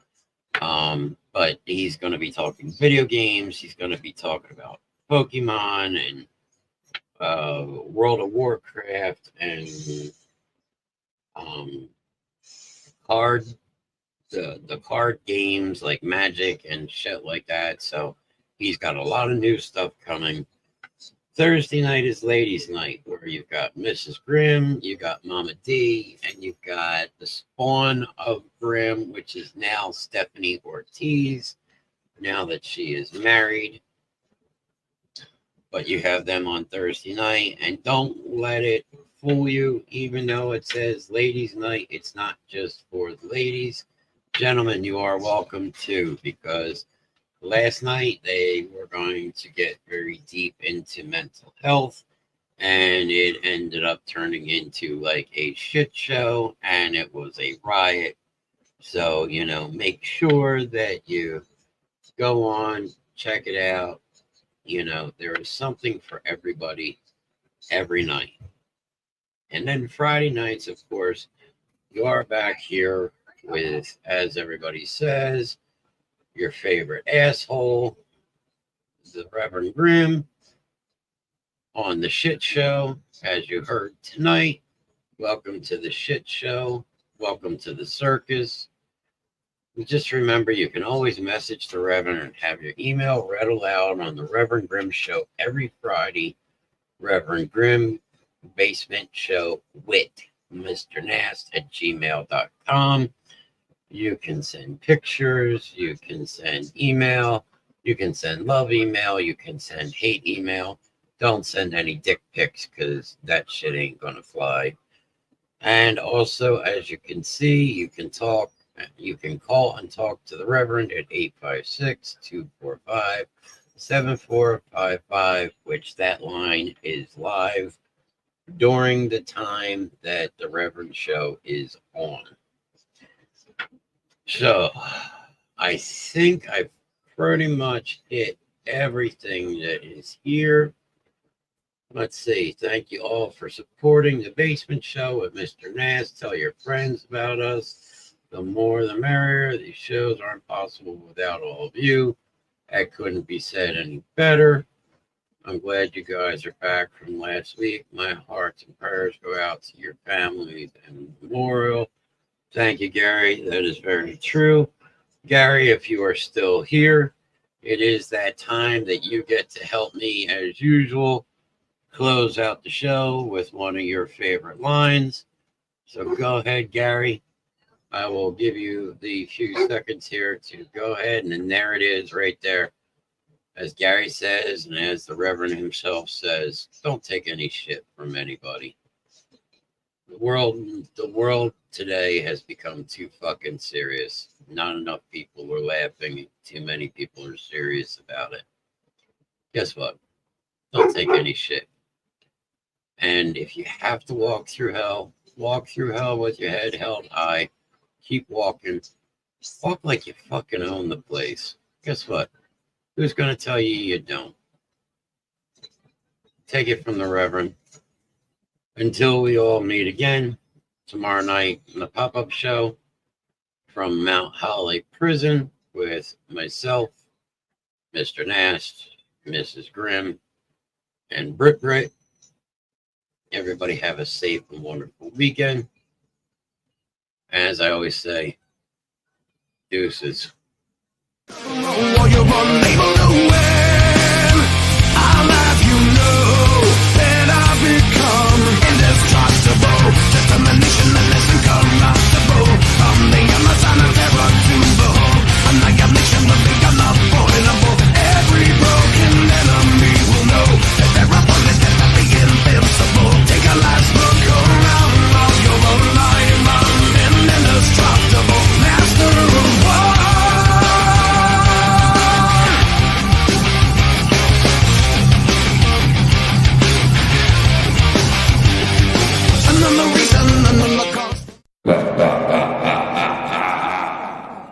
Speaker 2: But he's going to be talking video games. He's going to be talking about Pokemon and World of Warcraft and the card games like Magic and shit like that. So he's got a lot of new stuff coming. Thursday night is ladies' night, where you've got Mrs. Grimm, you got Mama D, and you've got the spawn of Grimm, which is now Stephanie Ortiz, now that she is married. But you have them on Thursday night, and don't let it fool you. Even though it says ladies' night, it's not just for the ladies. Gentlemen, you are welcome too, because last night they were going to get very deep into mental health, and it ended up turning into like a shit show, and it was a riot. So, make sure that you go on, check it out. There is something for everybody every night. And then Friday nights, of course, you are back here with, as everybody says, your favorite asshole, the Reverend Grimm, on the shit show. As you heard tonight, welcome to the shit show. Welcome to the circus. Just remember, you can always message the Reverend and have your email read aloud on the Reverend Grimm Show every Friday. Reverend Grimm Basement Show with Mr. Nast at gmail.com. You can send pictures. You can send email. You can send love email. You can send hate email. Don't send any dick pics because that shit ain't going to fly. And also, as you can see, you can talk. You can call and talk to the Reverend at 856-245-7455, which that line is live during the time that the Reverend show is on. So, I think I've pretty much hit everything that is here. Let's see. Thank you all for supporting the Basement Show with Mr. Nass. Tell your friends about us. The more the merrier. These shows aren't possible without all of you. That couldn't be said any better. I'm glad you guys are back from last week. My hearts and prayers go out to your families and memorial. Thank you, Gary. That is very true. Gary, if you are still here, it is that time that you get to help me, as usual, close out the show with one of your favorite lines. So go ahead, Gary. I will give you the few seconds here to go ahead, and there it is right there. As Gary says, and as the Reverend himself says, don't take any shit from anybody. The world today has become too fucking serious. Not enough people are laughing. Too many people are serious about it. Guess what? Don't take any shit. And if you have to walk through hell, walk through hell with your head held high. Keep walking. Walk like you fucking own the place. Guess what? Who's going to tell you you don't? Take it from the Reverend. Until we all meet again tomorrow night in the pop-up show from Mount Holly Prison with myself, Mr. Nast, Mrs. Grimm, and Brit Brit. Everybody have a safe and wonderful weekend. As I always say, deuces.
Speaker 1: While you're unable to wear